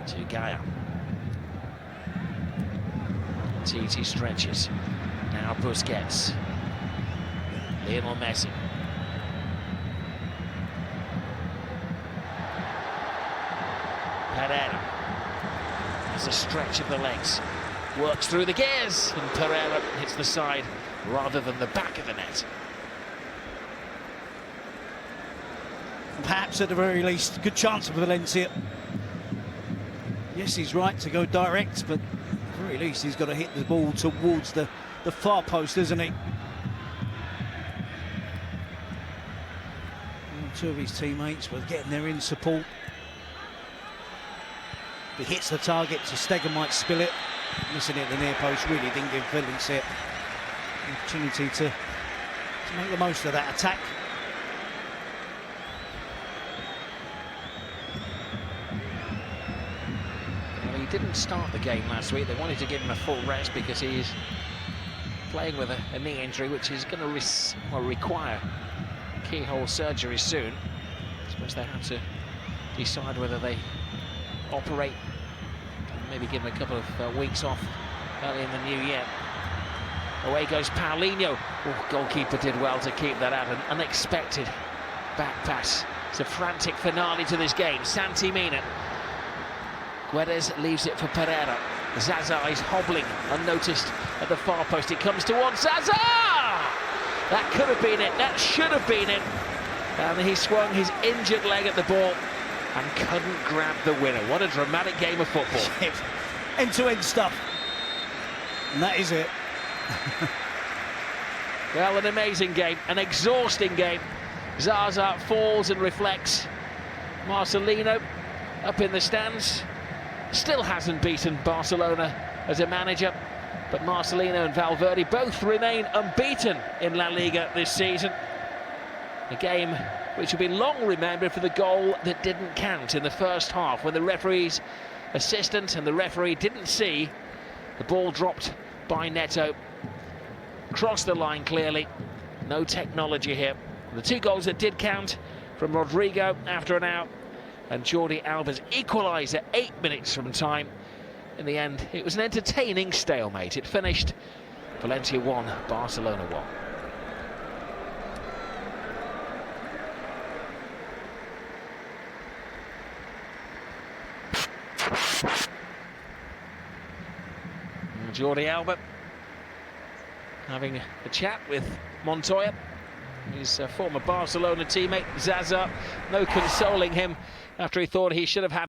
to Gaia. Titi stretches. Now Busquets. Lionel Messi. Pereira. There's a stretch of the legs. Works through the gears, and Pereira hits the side rather than the back of the net. Perhaps at the very least, good chance for Valencia. Yes, he's right to go direct, but at the very least he's got to hit the ball towards the far post, isn't he? And two of his teammates were getting there in support. He hits the target, so Stegen might spill it. Missing it at the near post really didn't give Valencia the opportunity to make the most of that attack. Well, he didn't start the game last week. They wanted to give him a full rest because he's playing with a knee injury, which is going to require keyhole surgery soon. I suppose they have to decide whether they operate and maybe give him a couple of weeks off early in the new year. Away goes Paulinho. Oh, goalkeeper did well to keep that out. An unexpected back pass. It's a frantic finale to this game. Santi Mina. Guedes leaves it for Pereira. Zaza is hobbling unnoticed at the far post. It comes towards Zaza! That could have been it. That should have been it. And he swung his injured leg at the ball and couldn't grab the winner. What a dramatic game of football. End-to-end stuff. And that is it. Well, an amazing game, an exhausting game. Zaza falls and reflects. Marcelino up in the stands. Still hasn't beaten Barcelona as a manager, but Marcelino and Valverde both remain unbeaten in La Liga this season. A game which will be long remembered for the goal that didn't count in the first half, when the referee's assistant and the referee didn't see the ball dropped by Neto. Crossed the line clearly, no technology here. The two goals that did count from Rodrigo after an out, and Jordi Alba's equaliser 8 minutes from time. In the end, it was an entertaining stalemate. It finished Valencia 1, Barcelona 1. Jordi Alba having a chat with Montoya, his former Barcelona teammate. Zaza, no consoling him after he thought he should have had